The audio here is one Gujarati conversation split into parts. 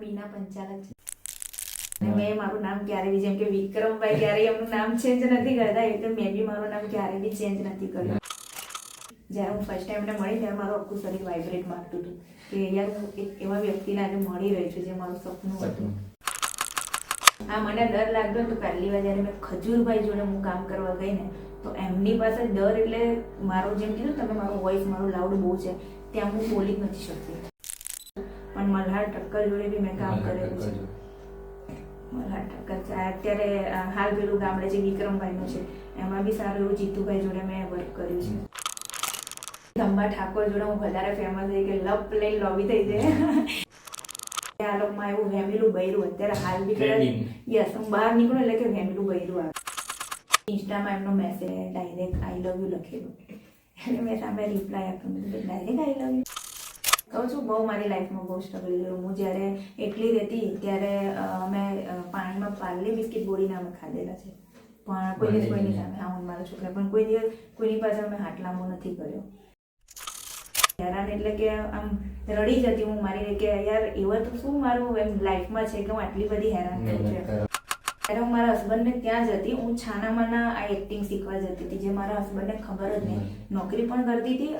બીના પંચાલ જ છે. મેં મારું નામ ક્યારે બી જેમ કે વિક્રમભાઈ ક્યારેય એમનું નામ ચેન્જ નથી કરતા, એ તો મેં બી મારું નામ ક્યારે બી ચેન્જ નથી કર્યું. જ્યારે હું ફર્સ્ટ ટાઈમ એને મળી ત્યારે મારું આખું શરીર વાઇબ્રેટ મારતું હતું કે યાર હું એક એવા વ્યક્તિને આજે મળી રહી છું જે મારું સપનું હતું. હા, મને ડર લાગતો હતો પહેલી વાર જ્યારે મેં ખજૂરભાઈ જોડે હું કામ કરવા ગઈ ને, તો એમની પાસે ડર એટલે મારો જેમ કીધું તમે મારો વોઇસ મારું લાઉડ બહુ છે, ત્યાં હું બોલી જ નથી શકતી. પણ મલ્હાર ઠક્કર જોડે બી મેં કામ કરેલું છે. મલ્હાર ઠક્કર અત્યારે હાલ પેલું ગામડે જે વિક્રમભાઈનું છે એમાં બી સારું એવું જીતુભાઈ જોડે મેં વર્ક કર્યું છે. ધંબા ઠાકોર જોડે હું વધારે ફેમસ થઈ કે લપ લઈને લોબી થઈ જાય. આ લોકમાં એવું વેમિલું બૈરું અત્યારે હાલ બી યસ હું બહાર નીકળું એટલે કે વેમિલું બૈરું આવે. ઇન્સ્ટામાં એમનો message direct I love you લખેલું એટલે મેં સામે રિપ્લાય આપ્યો, ડાયરેક્ટ આઈ લવ યુ. કહું છું બહુ મારી લાઈફમાં બહુ સ્ટ્રગલ કર્યું. હું જ્યારે એકલી રહેતી ત્યારે મેં પાણીમાં પાર્લે બિસ્કિટ બોળીને અમે ખાધેલા છે, પણ કોઈની સામે હા હું મારા છોકરા પણ કોઈ દિવસ કોઈની પાસે અમે હાથ લાંબો નથી કર્યો. હેરાન એટલે કે આમ રડી જતી હું મારી કે યાર એવું તો શું મારું એમ લાઈફમાં છે કે હું આટલી બધી હેરાન થઈ છે. ત્યારે હું મારા હસબન્ડને ત્યાં જતી, હું છાનામાના આ એક્ટિંગ શીખવા જતી હતી જે મારા હસબન્ડને ખબર જ નહીં. નોકરી પણ કરતી હતી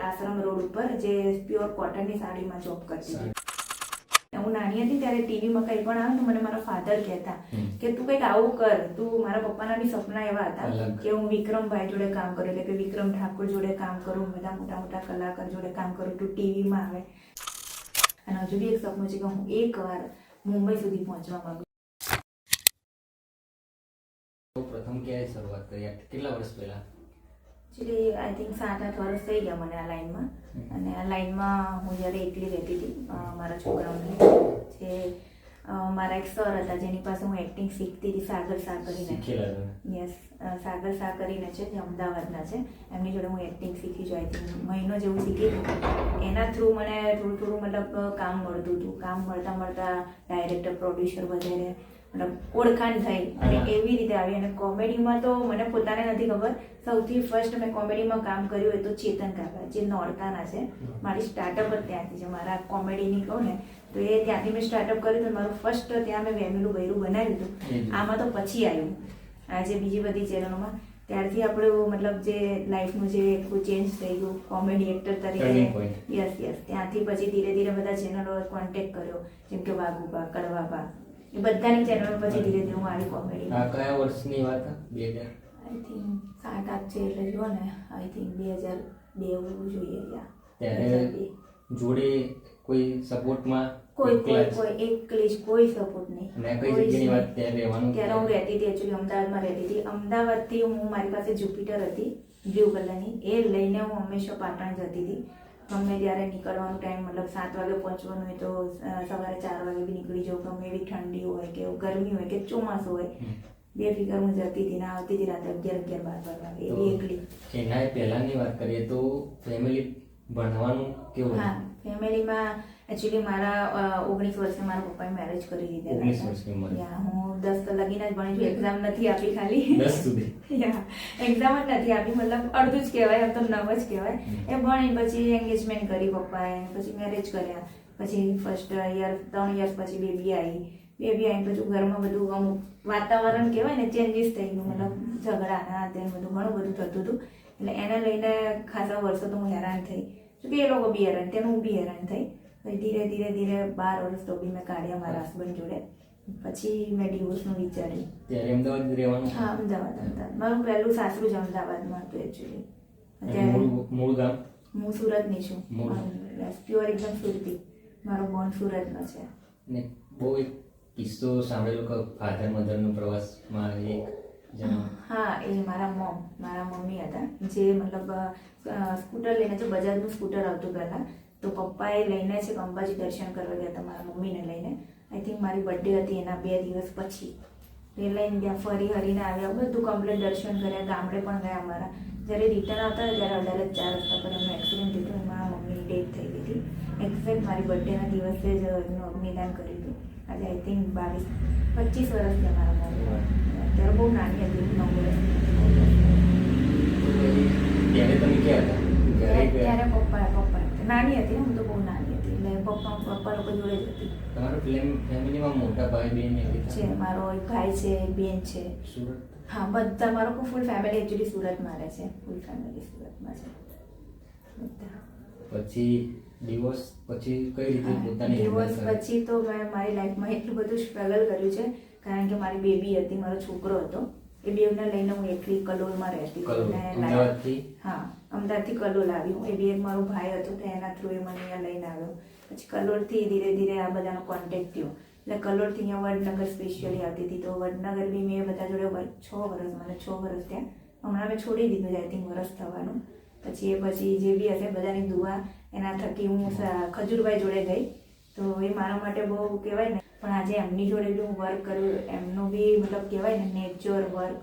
આશ્રમ રોડ ઉપર જે પ્યોર કોટનની સાડીમાં જોબ કરતી હતી. હું નાની હતી ત્યારે ટીવીમાં કંઈ પણ આવે તો મને મારા ફાધર કહેતા કે તું કંઈક આવું કર, તું મારા પપ્પાના બી સપના એવા હતા કે હું વિક્રમભાઈ જોડે કામ કરું, એટલે કે વિક્રમ ઠાકોર જોડે કામ કરું, બધા મોટા મોટા કલાકાર જોડે કામ કરું, તું ટીવીમાં આવે. અને હજુ બી એક સપનું છે કે હું એકવાર મુંબઈ સુધી પહોંચવા માંગુ. પ્રથમ ક્યારે શરૂઆત કરી, કેટલા વર્ષ પહેલા? એકચ્યુઅલી આઈ થિંક 7-8 વર્ષ થઈ ગયા મને આ લાઈનમાં. અને આ લાઈનમાં હું જ્યારે એકલી રહેતી હતી મારા છોકરાઓને, જે મારા એક સર હતા જેની પાસે હું એક્ટિંગ શીખતી હતી, સાગર શાહ કરીને. યસ, સાગર શાહ કરીને છે જે અમદાવાદના છે, એમની જોડે હું એક્ટિંગ શીખી છું. આઈ થિંક મહિનો જેવું શીખી હતું. એના થ્રુ મને થોડું થોડું મતલબ કામ મળતું હતું. કામ મળતા મળતા ડાયરેક્ટર પ્રોડ્યુસર વગેરે મતલબ ઓળખાણ થઈ અને એવી રીતે આવી. અને કોમેડીમાં તો મને પોતાને નથી ખબર, સૌથી ફર્સ્ટ મેં કોમેડીમાં કામ કર્યું એ તો ચેતન કાકા જે નોરતાના છે. મારી સ્ટાર્ટઅપ જ ત્યાંથી છે. મારા કોમેડીની કહું ને તો એ ત્યાંથી મેં સ્ટાર્ટઅપ કર્યું હતું. મારું ફર્સ્ટ ત્યાં મેં વેમિલું બૈરું બનાવ્યું હતું. આમાં તો પછી આવ્યું આજે બીજી બધી ચેનલોમાં. ત્યારથી આપણું મતલબ જે લાઈફનું જે ચેન્જ થઈ ગયું કોમેડી એક્ટર તરીકે. યસ યસ, ત્યાંથી પછી ધીરે ધીરે બધા ચેનલો કોન્ટેક્ટ કર્યો, જેમ કે વાઘુબા, કડવાબા, એ બધાની ચેનલો પછી ધીરે ધીરે હું આવી કોમેડી. આ કયા વર્ષની વાત? 2000 આઈ થિંક 7-8 છે એટલે જુઓ ને, આઈ થિંક 2002 જોઈએ. ત્યારે જોડે કોઈ સપોર્ટમાં કોઈ એકલી જ, કોઈ સપોર્ટ નહીં. મેં કઈ જગ્યાની વાત ત્યારે રહેવાનું? ત્યારે હું રહેતી હતી એકચ્યુઅલી અમદાવાદમાં રહેતી હતી. અમદાવાદથી હું મારી પાસે જુપિટર હતી બ્લુ કલરની, એ લઈને હું હંમેશા પાટણ જતી હતી. ગમે ત્યારે નીકળવાનો ટાઈમ મતલબ 7 વાગે પહોંચવાનું હોય તો સવારે 4 વાગે બી નીકળી જાઉં. ગમે એવી ઠંડી હોય કે ગરમી હોય કે ચોમાસું હોય, બેફિકર હું જતી હતી ને આવતી હતી રાતે 11-12 વાગે એવી એકલી. એના પહેલાની વાત કરીએ તો ફેમિલી ભણવાનું કેવું? હા, ફેમિલીમાં એકચ્યુઅલી મારા 19 વર્ષે મારા પપ્પાએ મેરેજ કરી દીધા. 19 વર્ષની ઉંમરે? યા, હું 10 તો લગીને જ ભણી છું. એક્ઝામ નથી આપી ખાલી 10 સુધી. યા, એક્ઝામ જ નથી આપી, મતલબ અડધું જ કહેવાય, એમ તો 9 જ કહેવાય. એ ભણી પછી એંગેજમેન્ટ કરી પપ્પાએ, પછી મેરેજ કર્યા. પછી ફર્સ્ટ યર 3 યર્સ પછી બેબી આવી. બેબી આવીને પછી ઘરમાં બધું અમુક વાતાવરણ કહેવાય ને ચેન્જીસ થઈ ગયું, મતલબ ઝઘડા ના તે બધું ઘણું બધું થતું હતું. એટલે એને લઈને ખાસા વર્ષો તો હું હેરાન થઈ. જોકે એ લોકો બી હેરાન, તેનું હું બી હેરાન થઈ. પછી ધીરે ધીરે ધીરે 12 વર્ષ તો બી મેં કાઢ્યા મારા હસબન્ડ જોડે. પછી મેં ડિવોર્સનું વિચાર્યું. ત્યારે અમદાવાદ રહેવાનું? હા, અમદાવાદ. મારું પહેલું સાસરું જ અમદાવાદમાં હતું એકચ્યુઅલી. અત્યારે મૂળ ગામ? હું સુરતની છું, પ્યોર એકદમ સુરતી. મારો બોર્ન સુરતનો છે. ને બહુ એક કિસ્સો સાંભળેલો કે ફાધર મધરનો પ્રવાસમાં એક જણા. હા, એ મારા મમ્મી હતા જે મતલબ સ્કૂટર લઈને, જો બજાજનું સ્કૂટર આવતું પહેલાં, તો પપ્પાએ લઈને છે અંબાજી દર્શન કરવા ગયા હતા મારા મમ્મીને લઈને. આઈ થિંક મારી બર્થડે હતી એના 2 દિવસ પછી. એ લઈને ત્યાં ફરી હરીને આવ્યા, બધું કમ્પ્લીટ દર્શન કર્યા, ગામડે પણ ગયા અમારા. જ્યારે રિટર્ન આવતા ત્યારે અડાલજ 4 રસ્તા પર એમનો એક્સિડન્ટ થયો, એમાં મમ્મીની ડેથ થઈ ગઈ હતી. એક્ઝેક્ટ મારી બર્થડેના દિવસે જ એમનું અગ્નિદાન કર્યું હતું. આજે આઈ થિંક 22-25 વર્ષ થયા મારા મમ્મી. ત્યારે બહુ નાની હતી, 9 વર્ષની. ત્યારે તમે ક્યાં હતા? ત્યારે પપ્પા નાની હતી, હું તો બહુ નાની હતી. એટલે પપ્પા લોકો જોડે જ હતી. તમારા ફેમિલીમાં મોટા ભાઈ બહેન એવી છે મારો એક ભાઈ છે, એક બેન છે. સુરત? હા, બધા મારો ફૂલ ફેમિલી એકચ્યુઅલી સુરતમાં રહે છે. ફૂલ ફેમિલી સુરતમાં છે બધા. પછી ડિવોર્સ પછી કઈ રીતે પોતાની ડિવોર્સ handle કરી? પછી તો મેં મારી લાઈફમાં એટલું બધું સ્ટ્રગલ કર્યું છે, કારણ કે મારી બેબી હતી, મારો છોકરો હતો. એ બેવને લઈને હું એકલી કલોલમાં રહેતી કલોલ, હતી. અને અમદાવાદથી? હા, અમદાવાદથી કલોલ આવી હું. એ બી એક મારો ભાઈ હતો તો એના થ્રુ એ મને અહીંયા લઈને આવ્યો. પછી કલોલથી ધીરે ધીરે આ બધાનો કોન્ટેક્ટ થયો. એટલે કલોલથી અહીંયા વડનગર સ્પેશિયલી આવતી હતી. તો વડનગર બી મેં બધા જોડે 6 વર્ષ, મને 6 વર્ષ ત્યાં. હમણાં મેં છોડી દીધું છે, આઈ થિંક વર્ષ થવાનું. પછી જે બી હશે બધાની દુઆ એના થકી હું ખજૂરભાઈ જોડે ગઈ. તો એ મારા માટે બહુ કહેવાય ને. પણ આજે એમની જોડે બી હું વર્ક કર્યું. એમનું બી મતલબ કહેવાય ને નેચર વર્ક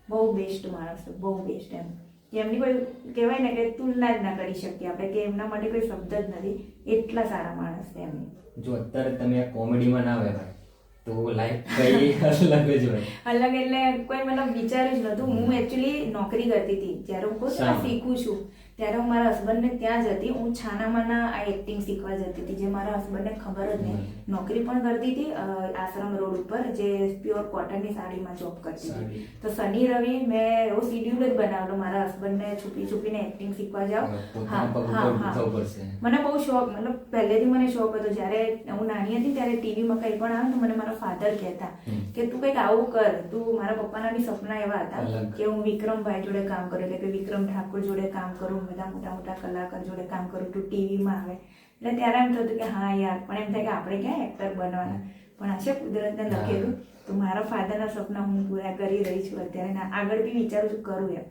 બહુ બેસ્ટ માણસ, બહુ બેસ્ટ. એમ કે એમની કોઈ કહેવાય ને કે તુલના જ ના કરી શકીએ આપણે, કે એમના માટે કોઈ શબ્દ જ નથી. એટલા સારા માણસ છે એમની. જો અત્યારે તમે આ કોમેડીમાં ના આવ્યા તો લાઈફ કઈ અલગ જ હોય. અલગ એટલે કોઈ મતલબ વિચાર્યું જ નહોતું. હું એકચ્યુઅલી નોકરી કરતી હતી જ્યારે હું કહું છું શીખું છું ત્યારે હું મારા હસબન્ડને ત્યાં જ હતી. હું છાનામાના આ એક્ટિંગ શીખવા જતી હતી, જે મારા હસબન્ડને ખબર જ નહીં. નોકરી પણ કરતી હતી આશ્રમ રોડ ઉપર, જે પ્યોર કોટનની સાડીમાં જોબ કરતી હતી. તો શનિ રવિ મેં એવો શિડ્યુલ જ બનાવેલો મારા હસબન્ડને છુપીને એક્ટિંગ શીખવા જાઉં. મને બહુ શોખ, મતલબ પહેલેથી મને શોખ હતો. જ્યારે હું નાની હતી ત્યારે ટીવીમાં કંઈ પણ આવે તો મને મારા ફાધર કહેતા કે તું કંઈક આવું કર. તું મારા પપ્પાના બી સપના એવા હતા કે હું વિક્રમભાઈ જોડે કામ કરું, એટલે કે વિક્રમ ઠાકોર જોડે કામ કરું, બધા મોટા મોટા કલાકાર જોડે કામ કરું, તું ટીવીમાં આવે. એટલે ત્યારે એમ થતું કે હા યાર, પણ એમ થાય કે આપણે ક્યાં એક્ટર બનવાના. પણ આ છે કુદરતને લખેલું. તો મારા ફાધરના સપના હું પૂરા કરી રહી છું અત્યારે, આગળ બી વિચારું છું કરું એમ.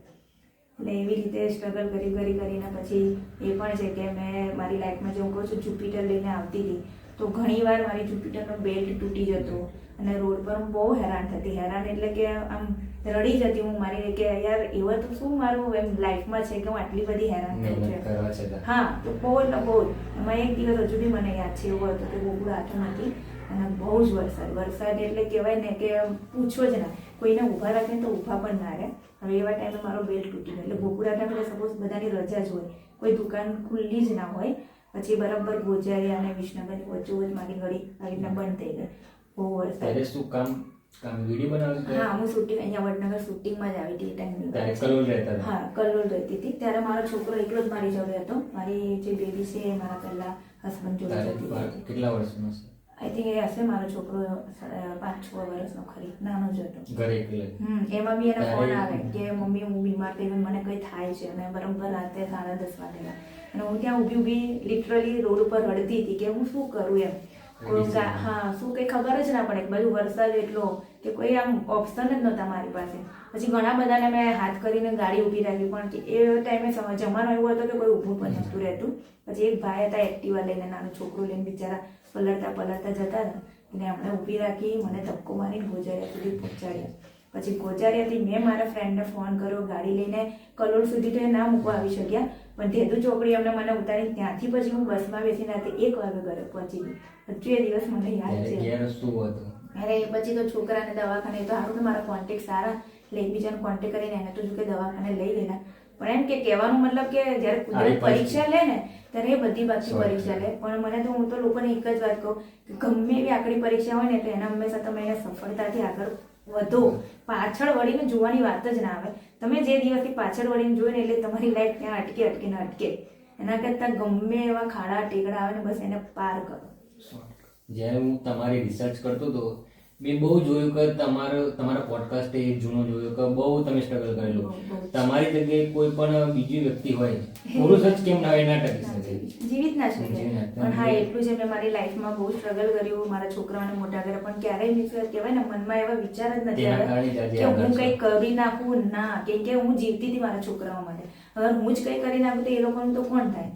એટલે એવી રીતે સ્ટ્રગલ કરીને પછી એ પણ છે કે મેં મારી લાઈફમાં જે હું કહું છું જુપિટર લઈને આવતી હતી તો ઘણીવાર મારી જુપિટરનો બેલ્ટ તૂટી જતો અને રોડ પર હું બહુ હેરાન થતી. હેરાન એટલે કે આમ રડી જતી હું મારી, કે યાર એવા તો શું મારું એમ લાઈફમાં છે કે હું આટલી બધી હેરાન થઉં છું. હા, તો બહુ એટલે બહુ જ. એમાં એક દિવસ હજુ બી મને યાદ છે, એવો હતો કે ગોકુળ હાથું નથી અને બહુ જ વરસાદ એટલે કહેવાય ને કે પૂછો જ ના, કોઈને ઊભા રાખીને તો ઊભા પણ ના રહે. હવે એવા ટાઈમે મારો બેલ્ટ તૂટી ગયો. એટલે ગોકુળ હાથા એટલે સપોઝ બધાની રજા જ હોય, કોઈ દુકાન ખુલ્લી જ ના હોય. પછી બરાબર ગોજારી અને વિસનગરની વચ્ચોવચ મારી ઘડી આવી રીતના બંધ થઈ ગઈ. બહુ વરસાદ. શું કામ વિડીયો બનાવતી? હા, હું શૂટિંગ અહીંયા વડનગર શૂટિંગમાં જ આવી હતી એ ટાઈમની. કલોલ રહેતા? હા, કલોલ રહેતી હતી. ત્યારે મારો છોકરો એકલો જ મારી જોડે હતો. મારી જે બેબી છે એ મારા પહેલા હસબન્ડ જોડે હતી. કેટલા વર્ષનો છે? આઈ થિંક એ હશે મારો છોકરો 5-6 વર્ષનો, ખરી નાનો જ હતો. ઘરે એકલો? એમાં બી એનો ફોન આવે કે મમ્મી હું બીમાર થઈ ગઈ, મને કંઈ થાય છે. અને બરાબર રાતે 10:30 વાગે અને હું ત્યાં ઊભી લિટરલી રોડ ઉપર રડતી હતી કે હું શું કરું એમ. હા, શું કંઈ ખબર જ ના પડે. બધું વરસાદ એટલો કે કોઈ આમ ઓપ્શન જ નહોતા મારી પાસે. પછી ઘણા બધાને મેં હાથ કરીને ગાડી ઊભી રાખી, પણ એ ટાઈમે જમાનો એવો હતો કે કોઈ ઊભું પણ નહોતું રહેતું. પછી એક ભાઈ હતા એક્ટિવા લઈને, નાનો છોકરો લઈને, બિચારા પલળતા જતા હતા. એટલે એમણે ઊભી રાખી, મને ધક્કો મારીને ગોજારિયા સુધી પહોંચાડ્યા. પછી ગોજારિયાથી મેં મારા ફ્રેન્ડને ફોન કર્યો, ગાડી લઈને કલોલ સુધી તો એ ના મૂકવા આવી શક્યા, પણ ધેદુ ચોકડી અમને મને ઉતારી. ત્યાંથી પછી હું બસમાં બેસીને રાતે 1 વાગે ઘરે પહોંચી ગઈ. હજુ એ દિવસ મને યાદ છે. અરે પછી તો છોકરાને દવાખાને, તો સારું કે મારા કોન્ટેક્ટ સારા, એટલે એકબીજાનો કોન્ટેક્ટ કરીને એને તો જો કે દવાખાને લઈ ગયેલા. પણ એમ કે કહેવાનું મતલબ કે જ્યારે કુદરત પરીક્ષા લે ને ત્યારે એ બધી બાકી પરીક્ષા લે. પણ મને તો હું તો લોકોને એક જ વાત કહું કે ગમે એવી આકરી પરીક્ષા હોય ને તો એના હંમેશા તમે એને સફળતાથી આગળ વધો. પાછળ વળીને જોવાની વાત જ ના આવે. તમે જે દિવસથી પાછળ વળીને જોઈને એટલે તમારી લાઈફ ત્યાં અટકે. એના કરતાં ગમે એવા ખાડા ટેકડા આવે ને બસ એને પાર કરો. જ્યારે હું તમારી રિસર્ચ કરતો હતો મેં બહુ જોયું કે તમારા પોડકાસ્ટ એ જૂનો જોયો કે બહુ તમે સ્ટ્રગલ કરેલું. તમારી જગ્યાએ કોઈ પણ બીજી વ્યક્તિ હોય, પુરુષ જ કેમ ના ટકી શકે, જીવિત ના શકે. પણ હા, એટલું છે મેં મારી લાઈફમાં બહુ સ્ટ્રગલ કર્યું, મારા છોકરાઓને મોટા કર્યા, પણ ક્યારેય કહેવાય ને મનમાં એવા વિચાર જ નથી આવ્યા કે હું કંઈ કરી નાખું. ના, કે હું જીવતી હતી મારા છોકરાઓ માટે. અગર હું જ કંઈ કરી નાખું તો એ લોકોનું તો કોણ થાય.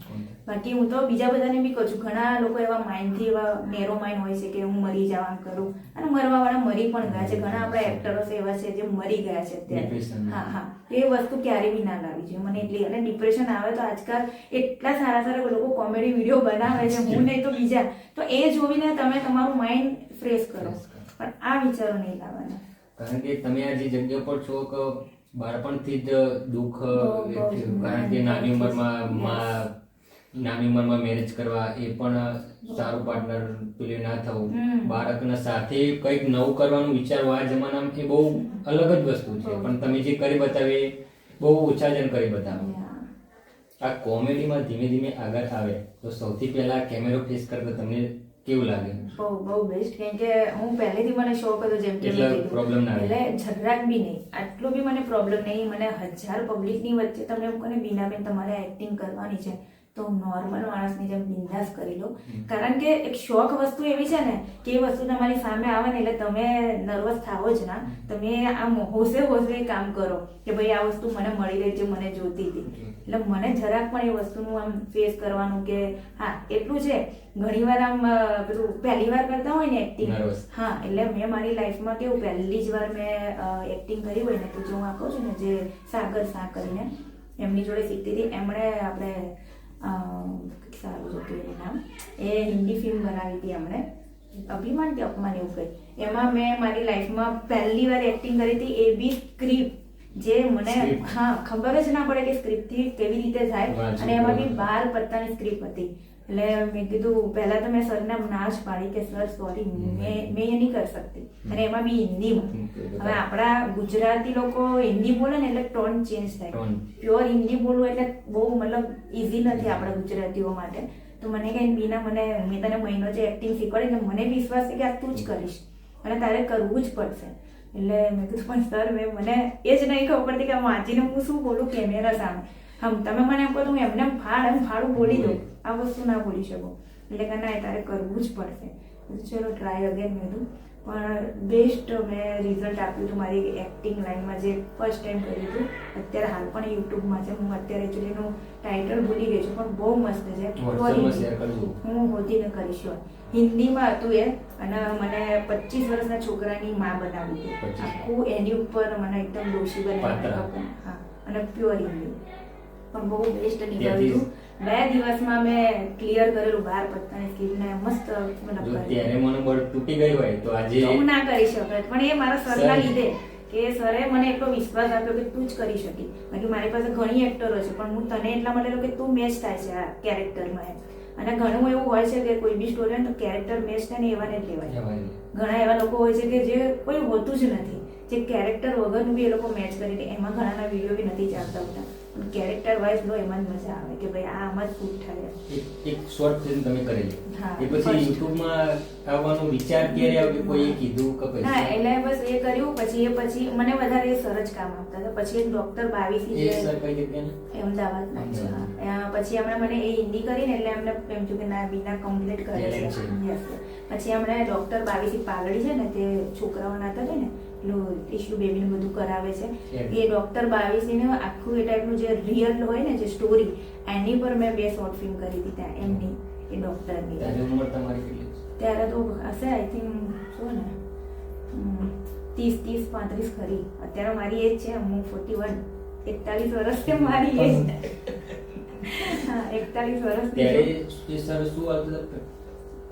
બાકી હું તો બીજા બધાને બી કહું છું, ઘણા લોકો એવા માઇન્ડથી એવા નેરો માઇન્ડ હોય છે કે હું મરી જવા કરું, અને મરવા વાળા મરી પણ ગયા છે. ઘણા આપણા એક્ટરો એવા છે જે મરી ગયા છે અત્યારે. હા, એ વસ્તુ ક્યારેય બી ના લાવી જોઈએ મને એટલી. અને ડિપ્રેશન આવે તો આજકાલ એટલા સારા લોકો કોમેડી વિડીયો બનાવે છે, હું નહીં તો બીજા, તો એ જોઈને તમે તમારું માઇન્ડ ફ્રેશ કરો, પણ આ વિચારો નહીં લાવવાના. કારણ કે તમે આ જે જગ્યા પર છો કે બાળપણથી જ દુઃખ, કારણ કે નાની ઉંમરમાં નાની ઉંમરમાં મેરેજ કરવા એ પણ સારું પાર્ટનર પેલું ના થવું, બાળકના સાથે કંઈક નવું કરવાનું વિચારવું આ જમાનામાં એ બહુ અલગ જ વસ્તુ છે. પણ તમે જે કરી બતાવી એ બહુ ઓછા જણ કરી બતાવે. આ કોમેડીમાં ધીમે ધીમે આગળ આવે તો સૌથી પહેલા કેમેરો ફેસ કરતા તમને કેવું લાગે? બહુ બેસ્ટ, કેમ કે હું પહેલેથી મને શોખ હતો, જેમ કે એટલે પ્રોબ્લેમ ના આવે, એટલે જરાક બી નહીં, આટલો બી મને પ્રોબ્લેમ નહીં. મને 1000 પબ્લિકની વચ્ચે તમને એમ કહે બીનાબેન તમારે એક્ટિંગ કરવાની છે તો નોર્મલ માણસની જેમ બિંદાસ કરી લો. કારણ કે એક શોખ વસ્તુ એવી છે ને કે એ વસ્તુ તમારી સામે આવે ને એટલે તમે નર્વસ થાવો જ ના. તમે આમ હોશે કામ કરો કે ભાઈ આ વસ્તુ મને મળી રહી છે, મને જોતી હતી. એટલે મને જરાક પણ એ વસ્તુનું આમ ફેસ કરવાનું કે હા એટલું છે. ઘણીવાર આમ પેલું પહેલી વાર કરતા હોય ને એક્ટિંગ, હા એટલે મેં મારી લાઈફમાં કેવું પહેલી જ વાર મેં એક્ટિંગ કરી હોય ને તો જો હું આપું છું ને જે સાગર શાહ કરીને એમની જોડે શીખતી હતી, એમણે આપણે સારું હતું એનું નામ, એ હિન્દી ફિલ્મ બનાવી હતી એમણે, અભિમાન કે અપમાન એવું કંઈ. એમાં મેં મારી લાઈફમાં પહેલી વાર એક્ટિંગ કરી હતી. એ બી સ્ક્રિપ્ટ જે મને હા ખબર જ ના પડે કે સ્ક્રિપ્ટથી કેવી રીતે થાય, અને એમાં બી 12 પત્તાની સ્ક્રિપ્ટ હતી. એટલે મેં કીધું પહેલા તો મેં સરને ના જ પાડી કે સર સોરી મેં એ નહીં કરી શકતી, અને એમાં બી હિન્દીમાં. હવે આપણા ગુજરાતી લોકો હિન્દી બોલે ને એટલે ટોન ચેન્જ થાય. પ્યોર હિન્દી બોલવું એટલે બહુ મતલબ ઇઝી નથી આપણા ગુજરાતીઓ માટે. તો મને કઈ બીના મેં તને મહિનો જે એક્ટિંગ શીખવાડી એટલે મને વિશ્વાસ છે કે આ તું જ કરીશ અને તારે કરવું જ પડશે. એટલે મેં કીધું પણ સર મને એ જ નહીં ખબર પડતી કે વાંચીને હું શું બોલું કેમેરા સામે. તમે મને એમ કહો તો હું એમને ફાડું બોલી દઉં, આ વસ્તુ ના બોલી શકું. એટલે કે ના તારે કરવું જ પડશે. ચલો ટ્રાય અગેન મેં કીધું. પણ બેસ્ટ મેં રિઝલ્ટ આપ્યું હતું મારી એક્ટિંગ લાઈનમાં, જે ફર્સ્ટ ટાઈમ કર્યું હતું. અત્યારે હાલ પણ યુટ્યુબમાં છે. હું અત્યારે એકચ્યુઅલીનું ટાઇટલ ભૂલી ગઈ છું પણ બહુ મસ્ત છે. હું હોતી ન કરીશ. હિન્દીમાં હતું એ, અને મને 25 વર્ષના છોકરાની માં બનાવી હતી. આખું એની ઉપર મને એકદમ દોષી બનાવી, હા, અને પ્યોર હિન્દી. પણ બહુ બેસ્ટ નીકળ્યું. 2 દિવસમાં મેં ક્લિયર કરેલું 12 પત્તાની સ્કીપને મસ્ત મતલબ ત્યારે મનોબળ તૂટી ગયું હોય તો આજે હું ના કરી શકત. પણ એ મારા સરના લીધે કે સરે મને એટલો વિશ્વાસ આપ્યો કે તું જ કરી શકી. બાકી મારી પાસે ઘણી એક્ટરો છે પણ હું તને એટલા માટે કે તું મેચ થાય છે આ કેરેક્ટરમાં એમ. અને ઘણું એવું હોય છે કે કોઈ બી સ્ટોરી હોય તો કેરેક્ટર મેચ થાય ને એવાને જ લેવાય. ઘણા એવા લોકો હોય છે કે જે કોઈ હોતું જ નથી, જે કેરેક્ટર વગરનું બી એ લોકો મેચ કરી દે. એમાં ઘણાના વિડીયો બી નથી ચાલતા હોતા. કેરેક્ટર વાઇઝ લો એમાં જ મજા આવે કે ભાઈ આ આમાં જ શૂટ થાય. એક શોર્ટ ફિલ્મ તમે કરેલી, એ પછી યુટ્યુબમાં આવવાનો વિચાર ક્યારે આવ્યો કે કોઈએ કીધું કે પછી? ના એટલે બસ એ કર્યું. પછી મને વધારે સર જ કામ આપતા હતા. પછી એક ડોક્ટર 22 એ સર કઈ જગ્યાના? અમદાવાદના છે. પછી એમણે મને એ હિન્દી કરીને એટલે એમને એમ થયું કે ના બીના કમ્પ્લીટ કરે છે. પછી એમણે ડોક્ટર 22 પાઘડી છે ને તે છોકરાઓના હતા ને પેલું ટીશ્યુ બેબીને બધું કરાવે છે, એ ડોક્ટર 22 ને આખું એ ટાઈપનું જે રિયલ હોય ને જે સ્ટોરી એની પર મેં 2 શોર્ટ ફિલ્મ કરી હતી ત્યાં એમની, એ ડોક્ટરની. ત્યારે તો હશે આઈ થિંક શું ને 30-35 ખરી. અત્યારે મારી એજ છે, હું 41, 41 વર્ષ છે મારી એજ. હા 41 વર્ષ.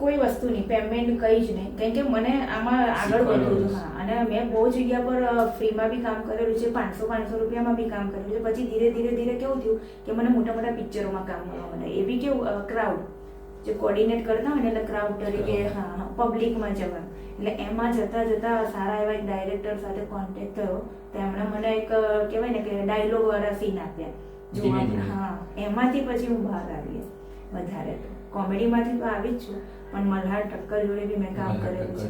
કોઈ વસ્તુ નહીં, પેમેન્ટ કંઈ જ નહીં, કેમ કે મને આમાં આગળ વધવું હતું. હા, અને મેં બહુ જગ્યા પર ફ્રીમાં બી કામ કરેલું છે, 500 રૂપિયામાં બી કામ કરેલું છે. પછી ધીરે કેવું થયું કે મને મોટા પિક્ચરોમાં કામ કરવા મળે. એ બી કેવું ક્રાઉડ જે કોર્ડિનેટ કરતા હોય ને એટલે ક્રાઉડ તરીકે, હા પબ્લિકમાં જવાનું. એટલે એમાં જતા સારા એવા એક ડાયરેક્ટર સાથે કોન્ટેક્ટ થયો. તો એમણે મને એક કહેવાય ને કે ડાયલોગ વાળા સીન આપ્યા જોવા. હા, એમાંથી પછી હું બહાર આવી. વધારે તો કોમેડીમાંથી તો આવી જ છું, પણ મલ્હાર ઠક્કર જોડે બી મેં કામ કરેલું છે.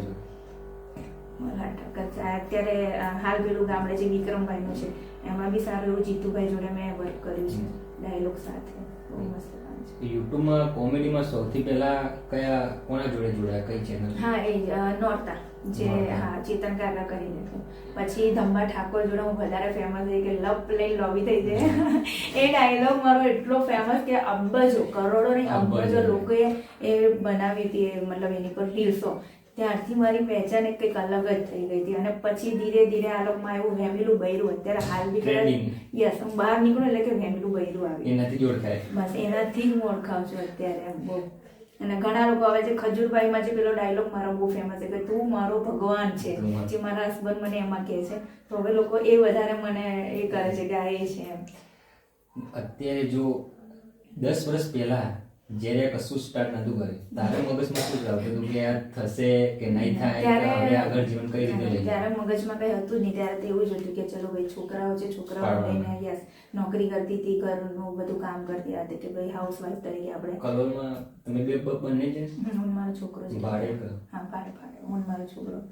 મલ્હાર ઠક્કર અત્યારે હાલ પેલું ગામડે જે વિક્રમભાઈનું છે એમાં બી સારું એવું જીતુભાઈ જોડે મેં વર્ક કર્યું છે ડાયલોગ સાથે. બહુ મસ્ત કામ છે. યુટ્યુબમાં કોમેડીમાં સૌથી પહેલા કોના જોડે જોડાયા, કઈ ચેનલ? હા એ નોરતા જે હા ચેતન કાકા કરીને. પછી ધંબા ઠાકોર જોડે હું વધારે ફેમસ થઈ કે લપ લઈ લોબી થઈ જાય. એ ડાયલોગ મારો એટલો ફેમસ કે અબજો કરોડો નહીં અબજો લોકોએ એ બનાવી હતી, મતલબ એની પર રીલ્સો. ત્યારથી મારી પહેચાન એક કંઈક અલગ જ થઈ ગઈ હતી. અને પછી ધીરે આ લોકોમાં એવું વેમિલું બૈરું અત્યારે હાલ બી યસ હું બહાર નીકળું એટલે કે વેમિલું બૈરું આવી, એનાથી જ ઓળખાય. બસ એનાથી જ હું ઓળખાવ છું અત્યારે એમ બહુ. અને ઘણા લોકો આવે છે ખજૂરભાઈમાં જે પેલો ડાયલોગ મારો બહુ ફેમસ છે કે તું મારો ભગવાન છે, જે મારા હસબન્ડ મને એમાં કહે છે. તો હવે લોકો એ વધારે મને એ કરે છે કે આ એ છે એમ. અત્યારે જો 10 વર્ષ પહેલા જ્યારે કશું સ્ટાર્ટ નતું કર્યું તારે મગજમાં શું ચાલતું હતું કે આ થશે કે નહીં થાય કે હવે આગળ જીવન કઈ રીતે લઈ ત્યારે મગજમાં કઈ હતું જ નહીં. ત્યારે તો એવું જ હતું કે ચલો ભાઈ છોકરાઓ છે, છોકરાઓ લઈને યસ નોકરી કરતી હતી, ઘરનું બધું કામ કરતી હતી કે ભાઈ હાઉસવાઈફ તરીકે આપણે. કલોલમાં તમે બે બંને છે? હું મારો છોકરો છે. ભાડે? હા ભાડે હું મારો છોકરો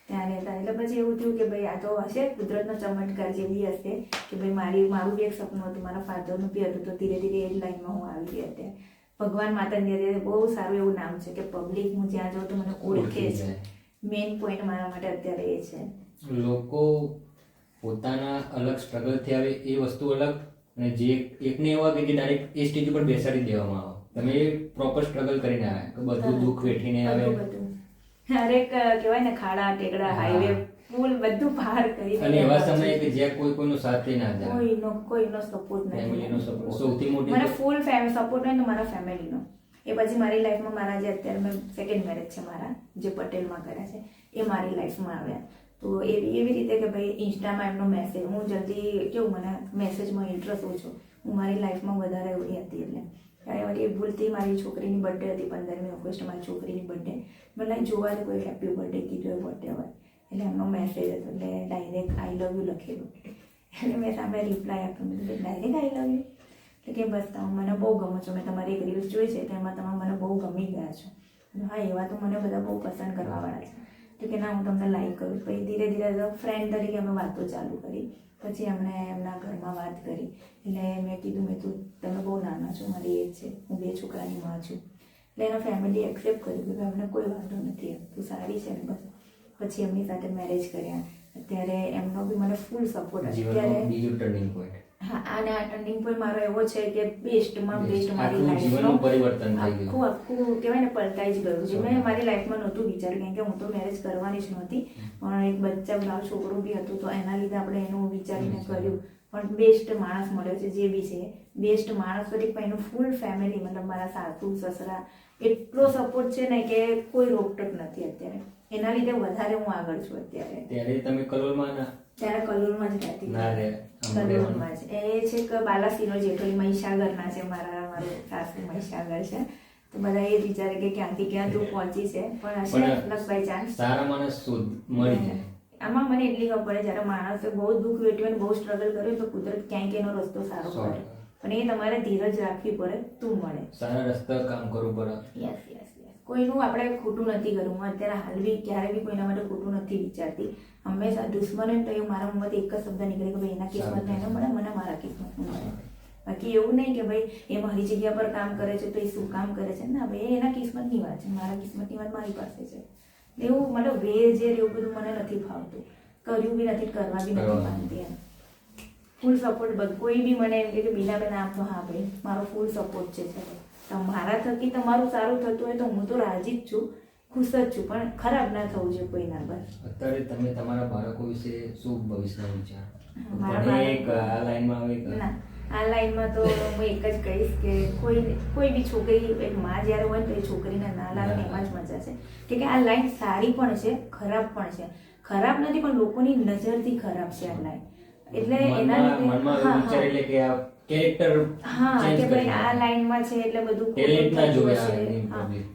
ત્યાં રહેતા. એટલે પછી એવું થયું કે ભાઈ આ તો હશે કુદરતનો ચમત્કાર જેવી હશે કે ભાઈ મારું બી એક સપનું હતું, મારા ફાધરનું બી હતું. તો ધીરે ધીરે એ જ લાઈનમાં હું આવી ગઈ અત્યારે. ભગવાન માતાની બહુ સારું એવું નામ છે કે પબ્લિક હું જ્યાં જાઉં તો મને ઓળખે છે. મેઇન પોઈન્ટ મારા માટે અત્યારે એ છે. લોકો પોતાના અલગ સ્ટ્રગલથી આવે એ વસ્તુ અલગ, અને જે એકને એવા કે ડાયરેક્ટ એ સ્ટેજ ઉપર બેસાડી દેવામાં આવે. તમે પ્રોપર સ્ટ્રગલ કરીને આવ્યા કે બધું દુઃખ વેઠીને આવે, હરેક કહેવાય ને ખાડા ટેકડા હાઈવે પુલ બધું પાર કરી. અને એવા સમયે કે જ્યાં કોઈનો સાથ ના જાય, કોઈનો સપોર્ટ નથી. ફેમિલીનો સપોર્ટ સૌથી મોટી મને ફૂલ સપોર્ટ હોય તો મારા ફેમિલીનો. એ પછી મારી લાઈફમાં મારા જે અત્યારે મેં સેકન્ડ મેરેજ છે મારા જે પટેલમાં કર્યા છે એ મારી લાઈફમાં આવ્યા. તો એવી રીતે કે ભાઈ ઇન્સ્ટામાં એમનો મેસેજ, હું જલ્દી કેવું મને મેસેજમાં ઇન્ટરેસ્ટ ઓછો, હું મારી લાઈફમાં વધારે એવડી હતી. એટલે ત્યારે મારી ભૂલથી મારી છોકરીની બર્થડે હતી 15મી ઓગસ્ટ, મારી છોકરીની બર્થડે. મને જોવા કોઈ હેપી બર્થડે કીધું બર્થડે હોય એટલે એમનો મેસેજ હતો એટલે ડાયરેક્ટ આઈ લવ યુ લખેલું. એટલે મેં સામે રિપ્લાય આપ્યો, મેં કીધું ડાયરેક્ટ આઈ લવ યુ. એટલે કે બસ તમે મને બહુ ગમો છો, મેં તમારી એક રીલ્સ જોઈ છે તેમાં તમે મને બહુ ગમી ગયા છો. હા એવા તો મને બધા બહુ પસંદ કરવાવાળા છે. તો કે ના હું તમને લાઈક કરું. પછી ધીરે ધીરે ફ્રેન્ડ તરીકે અમે વાતો ચાલુ કરી. પછી એમને એમના ઘરમાં વાત કરી એટલે મેં કીધું તમે બહુ નાના છો, મારી એજ છે, હું 2 છોકરાની માં છું. એટલે એના ફેમિલી એક્સેપ્ટ કર્યું કે અમને કોઈ વાંધો નથી, તું સારી છે ને બસ. પછી એમની સાથે મેરેજ કર્યા. અત્યારે એમનો બી મને ફૂલ સપોર્ટ. અત્યારે બીજું ટર્નિંગ પોઈન્ટ. હા અને આ ટર્નિંગ પોઈન્ટ મારો એવો છે કે બેસ્ટમાં બેસ્ટ મારી લાઈફનું પરિવર્તન થઈ ગયું. આખું કહેવાય ને પલટાઈ જ ગયું છે. મેં મારી લાઈફમાં નહોતું વિચાર્યું કેમ કે હું તો મેરેજ કરવાની જ નહોતી, પણ એક બચ્ચા છોકરું બી હતું તો એના લીધે આપણે એનું વિચારીને કર્યું. પણ બેસ્ટ માણસ મળ્યો છે જે બી છે બેસ્ટ માણસ તરીકે. પણ એનું ફૂલ ફેમિલી મતલબ મારા સાસુ સસરા એટલો સપોર્ટ છે ને કે કોઈ રોકટોક નથી અત્યારે. એના લીધે વધારે હું આગળ છું અત્યારે. ત્યારે તમે કલોલમાં ના? ત્યારે કલોલમાં જ રહેતી. કલોલમાં જ. એ છે કે બાલાસિનોર જેઠોલી મહીસાગરના છે. મારું સાસુ મહીસાગર છે. તો બધા એ જ વિચારે કે ક્યાંથી ક્યાં તું પહોંચી છે, પણ હશે લક બાય ચાન્સ સારા માણસ મળી જાય. આમાં મને એટલી ખબર પડે જ્યારે માણસે બહુ દુઃખ વેઠ્યું બહુ સ્ટ્રગલ કર્યું તો કુદરત ક્યાંક એનો રસ્તો સારો કરે. પણ એ તમારે ધીરજ રાખવી પડે તું મળે. સારા રસ્તા કામ કરવું પડે. યસ કોઈનું આપણે ખોટું નથી કરવું. હું અત્યારે હાલ બી ક્યારે બી કોઈના માટે ખોટું નથી વિચારતી. હંમેશા દુશ્મન તો એવું મારા મોંમાંથી એક જ શબ્દ નીકળે કે ભાઈ એના કિસ્મત એને મળે, મને મારા કિસ્મત મળે. બાકી એવું નહીં કે ભાઈ એ મારી જગ્યા પર કામ કરે છે તો એ શું કામ કરે છે. ના ભાઈ એના કિસ્મતની વાત છે, મારા કિસ્મતની વાત મારી પાસે છે. એવું મતલબ વેર એવું બધું મને નથી ફાવતું. કર્યું બી નથી, કરવા બી નથી માંગતી. એમ ફૂલ સપોર્ટ બધું. કોઈ બી મને એમ કે બીનાબેન આમ તો હા ભાઈ મારો ફૂલ સપોર્ટ છે. મારા થકી તમારું સારું થતું હોય તો હું તો રાજી જ છું, ખુશ જ છું, પણ ખરાબ ના થવું જોઈએ કોઈ ના. બસ અત્યારે તમે તમારા બાળકો વિશે શું ભવિષ્યનો વિચાર? આ લાઈનમાં તો હું એક જ કહીશ કે કોઈ બી છોકરી એક માં જ્યારે હોય તો એ છોકરીને ના લાવે એમાં જ મજા છે. કે આ લાઈન સારી પણ છે, ખરાબ પણ છે. ખરાબ નથી પણ લોકોની નજરથી ખરાબ છે આ લાઈન. એટલે એના લીધે કેરેક્ટર કે ભાઈ આ લાઈનમાં છે એટલે બધું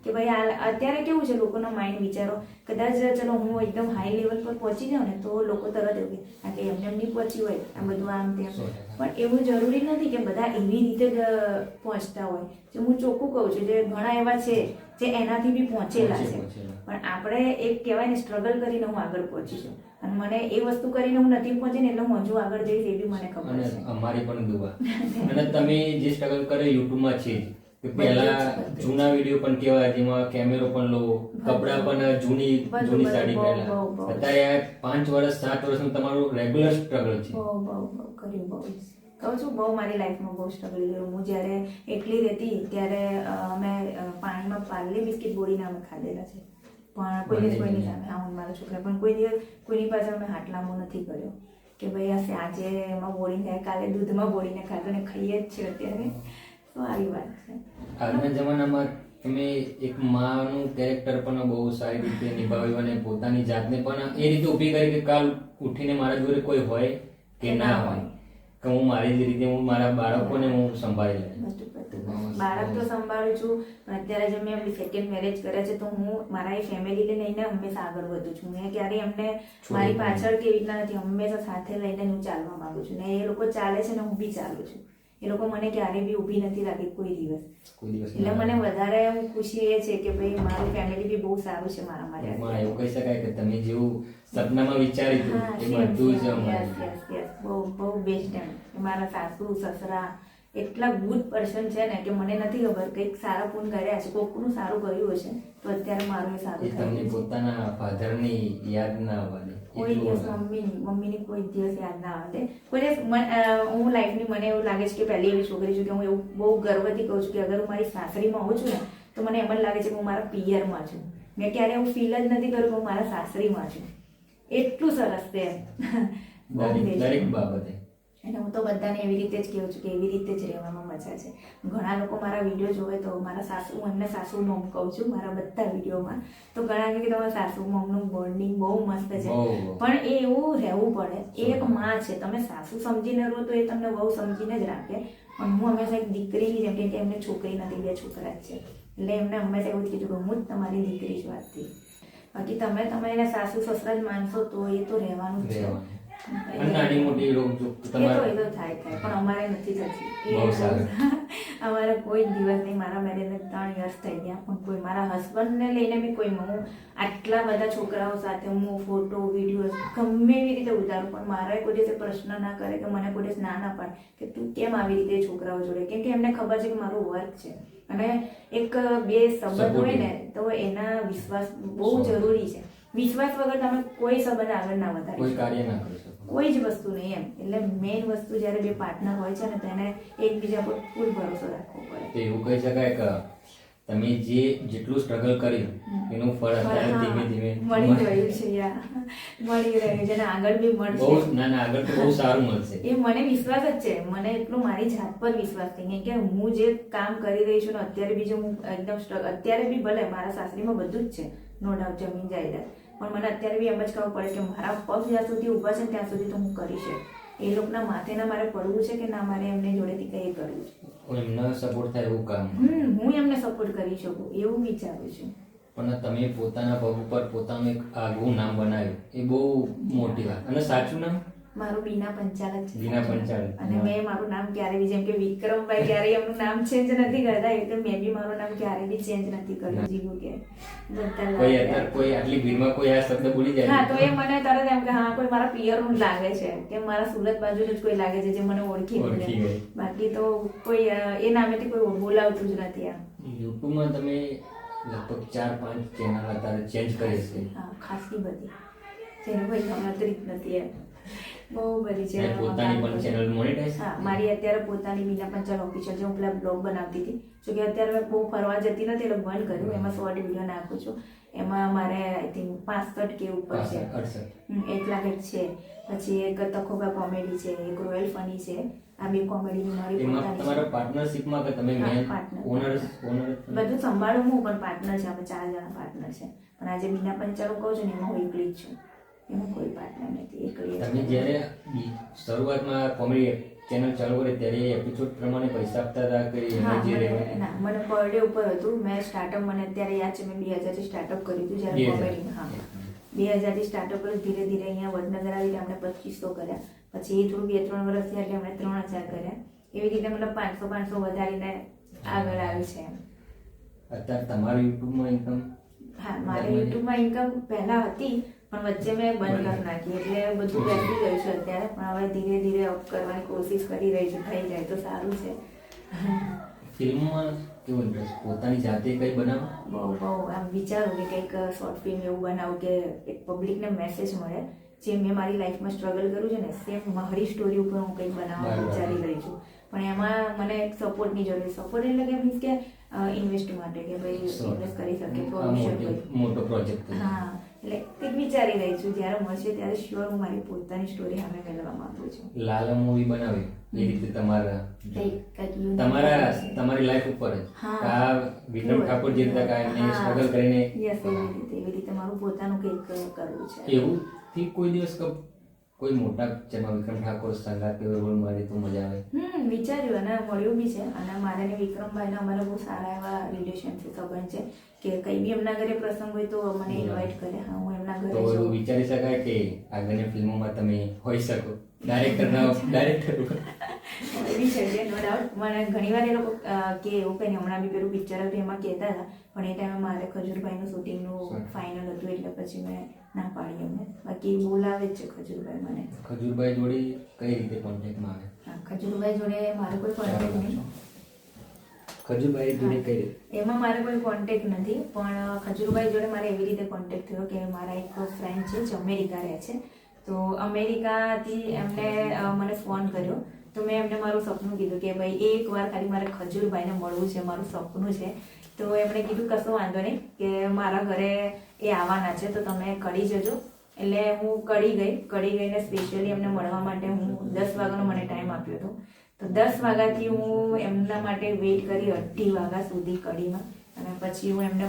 કે ભાઈ અત્યારે કેવું છે લોકોના માઇન્ડ વિચારો. કદાચ ચલો હું એકદમ હાઈ લેવલ પર પહોંચી જાઉં ને તો લોકો તરત એવું કે એમને નહીં પહોંચી હોય આ બધું આમ તેમ. પણ એવું જરૂરી નથી કે બધા એવી રીતે પહોંચતા હોય. જે હું ચોખ્ખું કહું છું જે ઘણા એવા છે જે એનાથી બી પહોંચેલા છે. પણ આપણે એક કહેવાય ને સ્ટ્રગલ કરીને હું આગળ પહોંચી છું. અને મને એ વસ્તુ કરીને હું નથી પહોંચી ને એટલે હું હજુ આગળ જઈશ એ બી મને ખબર છે. અમારી પણ દુઆ. અને તમે જે સ્ટ્રગલ કર્યો યુટ્યુબમાં છે કે પહેલા જૂના વિડીયો પણ કેવા જેમાં કેમેરો પણ લો, કપડા પણ જૂની સાડી પહેલા. અત્યારે 5 વર્ષ 7 વર્ષનું તમારું રેગ્યુલર સ્ટ્રગલ છે. બહુ કર્યું બહુ કહું છું. બહુ મારી લાઈફમાં બહુ સ્ટ્રગલ કર્યું. હું જ્યારે એકલી રહેતી ત્યારે અમે પાણીમાં પાર્લે બિસ્કિટ બોળીને અમે ખાધેલા છે. પણ કોઈની સામે હું મારા છોકરા પણ કોઈની પાસે અમે હાથ લાંબો નથી કર્યો કે ભાઈ આજે એમાં બોળીને કાલે દૂધમાં બોળીને ખાધું ને ખાઈએ જ છે અત્યારે. તો આવી વાત છે. આજના જમાનામાં તમે એક માનું કેરેક્ટર પણ બહુ સારી રીતે નિભાવ્યું અને પોતાની જાતને પણ એ રીતે ઊભી કરી કે કાલ ઉઠીને મારા જોડે કોઈ હોય કે ના હોય. કે હું મારી જ રીતે હું મારા બાળકોને હું સંભાળી લઉં. બધું બાળક તો સંભાળું છું, પણ અત્યારે જે મેં સેકન્ડ મેરેજ કર્યા છે તો હું મારા એ ફેમિલીને લઈને હંમેશા આગળ વધું છું. મેં ક્યારેય એમને મારી પાછળ કેવી રીતના નથી, હંમેશા સાથે લઈને હું ચાલવા માંગુ છું ને એ લોકો ચાલે છે ને હું બી ચાલું છું. એ લોકો મને ક્યારેય બી ઊભી નથી રાખી કોઈ દિવસ. એટલે મને વધારે ખુશી એ છે કે ભાઈ મારું ફેમિલી બી બહુ સારું છે મારા માટે. એવું કહી શકાય કે તમે જેવું સપનામાં વિચાર્યું હતું એ બધું જ બહુ બહુ બેસ્ટ એમ. મારા સાસુ સસરા એટલા ગુડ પર્સન છે ને કે મને નથી ખબર કંઈક સારા પૂન કર્યા છે, કોકનું સારું કર્યું હશે તો અત્યારે મારું એ સારું તમને થયું છે. પોતાના ફાધરની યાદ ના આવવાની કોઈ દિવસ મમ્મીની કોઈ દિવસ યાદ ના આવે. કોઈ દિવસ હું લાઈફની મને એવું લાગે છે કે પહેલી એવી છોકરી છું કે હું એવું બહુ ગર્વથી કહું છું કે અગર હું મારી સાસરીમાં હોઉં છું ને તો મને એમ જ લાગે છે કે હું મારા પિયરમાં છું. મેં ક્યારે એવું ફીલ જ નથી કર્યું કે હું મારા સાસરીમાં છું. એટલું સરસ છે દરેક બાબતે. અને હું તો બધાને એવી રીતે જ કહું છું કે એવી રીતે જ રહેવામાં મજા છે. ઘણા લોકો મારા વિડીયો જોવે તો મારા સાસુ, હું એમને સાસુ મમ કહું છું મારા બધા વિડીયોમાં. તો ઘણા કહે કે તમારા સાસુ મમનું બોન્ડિંગ બહુ મસ્ત છે, પણ એ એવું રહેવું પડે. એ એક માં છે, તમે સાસુ સમજીને રહો તો એ તમને બહુ સમજીને જ રાખે. પણ હું હંમેશા એક દીકરીની જેમ કે એમને છોકરી નથી, 2 છોકરા જ છે એટલે એમને હંમેશા એવું જ કીધું કે હું જ તમારી દીકરી છું આજથી. બાકી તમે તમારા સાસુ સસરા જ માનશો તો એ તો રહેવાનું જ છે. નાની મોટી રોગ એ તો થાય પણ અમારે નથી થતી. અમારે કોઈ દિવસ નહીં. મારા મેરેજને 3 વર્ષ થઈ ગયા પણ કોઈ મારા હસબન્ડને લઈને બી કોઈ હું આટલા બધા છોકરાઓ સાથે હું ફોટો વિડીયો ગમે એવી રીતે ઉતારું પણ મારા કોઈ દિવસે પ્રશ્ન ના કરે કે મને કોઈ દિવસ ના પાડે કે તું કેમ આવી રીતે છોકરાઓ જોડે, કેમ કે એમને ખબર છે કે મારું વર્ક છે અને એક બે સંબંધ હોય ને તો એના વિશ્વાસ બહુ જરૂરી છે. વિશ્વાસ વગર તમે કોઈ સંબંધ આગળ ના વધારી કોઈ કાર્ય ના કરી શકો, કોઈ જ વસ્તુ નહીં એમ. એટલે મેઇન વસ્તુ જ્યારે 2 પાર્ટનર હોય છે ને તો એને એકબીજા પર ફૂલ ભરોસો રાખવો પડે. તો એવું કહી શકાય કે તમે જેટલું સ્ટ્રગલ કર્યું એનું ફળ અત્યારે ધીમે ધીમે મળી રહ્યું છે યાર, મળી રહ્યું છે અને આગળ બી મળશે. બહુ ના આગળ તો બહુ સારું મળશે એ મને વિશ્વાસ જ છે. મને એટલું મારી જાત પર વિશ્વાસ છે કે હું જે કામ કરી રહી છું ને અત્યારે બી જો હું એકદમ અત્યારે બી ભલે મારા સાસરીમાં બધું જ છે, નો ડાઉટ, જમીન જાયદાદ, પણ મને અત્યારે બી એમ જ ખબર પડે કે મારા પગ જ્યાં સુધી ઊભા છે ત્યાં સુધી તો હું કરીશ. એ લોકોના માથે ના મારે પડવું છે કે ના મારે એમની જોડેથી કંઈ કરવું છે. એમને સપોર્ટ થાય એવું કામ હું એમને સપોર્ટ કરી શકું એવું વિચારું છું. પણ તમે પોતાના પગ ઉપર પોતાનું એક આગવું નામ બનાવ્યું એ બહુ મોટી વાત. અને સાચું નામ મારું બીના પંચાલ જ છે. બીના પંચાલ. અને મેં મારું નામ ક્યારે બી જેમ કે વિક્રમભાઈ ક્યારેય એમનું નામ ચેન્જ નથી કરતા એટલે મેં બી મારું નામ ક્યારે બી ચેન્જ નથી કર્યું. જીવું કે કોઈ આટલી ભીડમાં કોઈ આ શબ્દ બોલી જાય હા તો એ મને તરત એમ કે હા કોઈ મારા પિયરનું જ લાગે છે કે મારા સુરત બાજુનું જ કોઈ લાગે છે જે મને ઓળખી ગયું. બાકી તો કોઈ એ નામેથી કોઈ બોલાવતું જ નથી. આમ યુટ્યુબમાં તમે લગભગ 4-5 ચેનલ અત્યારે ચેન્જ કરી છે. હા ખાસી બધી જેનું કોઈ ગણતરી જ નથી એમ. બહુ બધી છે. પોતાની પણ ચેનલ મોનેટાઈઝ. હા મારી અત્યારે પોતાની બીના પંચાલ ઓફિશિયલ જે હું પેલા બ્લોગ બનાવતી હતી, જો કે અત્યારે મેં બહુ ફરવા જતી નથી એટલે બંધ કર્યું. એમાં શોર્ટ વિડીયો નાખું છું. એમાં મારે આઈ થિંક 65K ઉપર છે, 1 લાખ છે. પછી એક તખોબા કોમેડી છે, એક રોયલ ફની છે. આ બે કોમેડીની મારી પોતાની તમારા પાર્ટનરશિપમાં કે તમે મેન ઓનર બધું સંભાળું હું પણ પાર્ટનર છે. અમે 4 જણા પાર્ટનર છે. પણ આજે બીના પંચાલ કહું છું ને એમાં હું એકલી જ છું, એમાં કોઈ પાર્ટનર નથી, એકલી. તમે જ્યારે શરૂઆતમાં કોમેડી ચેનલ ચાલુ કરી ત્યારે એપિસોડ પ્રમાણે પૈસા આપતા હતા કે ના મને પર ડે ઉપર હતું. મેં સ્ટાર્ટઅપ મને અત્યારે યાદ છે મેં 2000 થી સ્ટાર્ટઅપ કર્યું હતું જ્યારે કોમેડી. હા 2000 થી સ્ટાર્ટઅપ કર્યું. ધીરે ધીરે અહીંયા વડનગર આવી અમને 2500 કર્યા. પછી એ થોડું 2-3 વર્ષ થયા એટલે અમને 3000 કર્યા. એવી રીતે મતલબ 500 વધારીને આગળ આવી છે. અત્યારે તમારું યુટ્યુબમાં ઇન્કમ? હા મારી યુટ્યુબમાં ઇન્કમ પહેલા હતી પણ વચ્ચે મેં બંધ કરી નાખી એટલે બધું બેસી ગયું છે અત્યારે. પણ હવે ધીરે ધીરે અપ કરવાની કોશિશ કરી રહી છું. થઈ જાય તો સારું છે. ફિલ્મમાં કેવું ઇન્ટરેસ્ટ? પોતાની જાતે કંઈ બનાવો? બહુ આમ વિચારું કે કંઈક શોર્ટ ફિલ્મ એવું બનાવું કે એક પબ્લિકને મેસેજ મળે. જે મેં મારી લાઈફમાં સ્ટ્રગલ કર્યું છે ને સેમ મારી સ્ટોરી ઉપર હું કંઈક બનાવવા વિચારી રહી છું. પણ એમાં મને એક સપોર્ટની જરૂર. સપોર્ટ એટલે કે મીન્સ કે ઇન્વેસ્ટ માટે કે ભાઈ ઇન્વેસ્ટ કરી શકે મોટો પ્રોજેક્ટ. હા એટલે કંઈક વિચારી રહી છું. જ્યારે મળશે ત્યારે શ્યોર હું મારી પોતાની સ્ટોરી સામે ફેલાવવા માંગુ છું. લાલા મૂવી બનાવી એ રીતે તમારી લાઈફ ઉપર જ આ વિક્રમ ઠાકોર જે રીતે કાંઈ સ્ટ્રગલ કરીને એવી રીતે મારું પોતાનું કંઈક કરવું છે. એવું થી કોઈ દિવસ કોઈ મોટા પિક્ચરમાં વિક્રમ ઠાકોર સંગાત કેવો રોલ મળે તો મજા આવે? વિચાર્યું અને મળ્યું બી છે. અને મારે ને વિક્રમભાઈના અમારે બહુ સારા એવા રિલેશન છે, સંબંધ છે કે કંઈ બી એમના ઘરે પ્રસંગ હોય તો મને ઇન્વાઇટ કરે. હા, હું એમના ઘરે તો એવું જાઉં. વિચારી શકાય કે આગળની ફિલ્મોમાં તમે હોઈ શકો ડાયરેક્ટર એવી છે કે નો ડાઉટ. મને ઘણીવાર એ લોકો કે એવું કંઈ નહીં, હમણાં બી પેલું પિક્ચર હતું એમાં કહેતા હતા, પણ એ ટાઈમે મારે ખજૂરભાઈનું શૂટિંગનું ફાઇનલ હતું એટલે પછી મેં ના પાડી એમને. બાકી બોલાવે જ છે ખજૂરભાઈ મને. ખજૂરભાઈ જોડે કઈ રીતે કોન્ટેક્ટમાં આવે? હા, ખજૂરભાઈ જોડે મારે કોઈ કોન્ટેક્ટ નહીં. ખજૂરભાઈ જોડે કઈ રીતે? એમાં મારે કોઈ કોન્ટેક્ટ નથી, પણ ખજૂરભાઈ જોડે મારે એવી રીતે કોન્ટેક્ટ થયો કે મારા એક ફ્રેન્ડ છે જે અમેરિકા રહે છે. તો અમેરિકાથી એમને મને ફોન કર્યો. તો મેં એમને મારું સપનું કીધું કે ભાઈ એકવાર ખાલી મારે ખજૂરભાઈને મળવું છે, મારું સપનું છે. તો એમણે કીધું કશો વાંધો નહીં, કે મારા ઘરે એ આવવાના છે તો તમે કડી જજો. એટલે હું કડી ગઈને સ્પેશિયલી એમને મળવા માટે હું 10 વાગ્યાનો મને ટાઈમ આપ્યો હતો. તો 10 વાગ્યાથી હું એમના માટે વેઇટ કરી 2:30 વાગ્યા સુધી કડીમાં. અને પછી હું એમને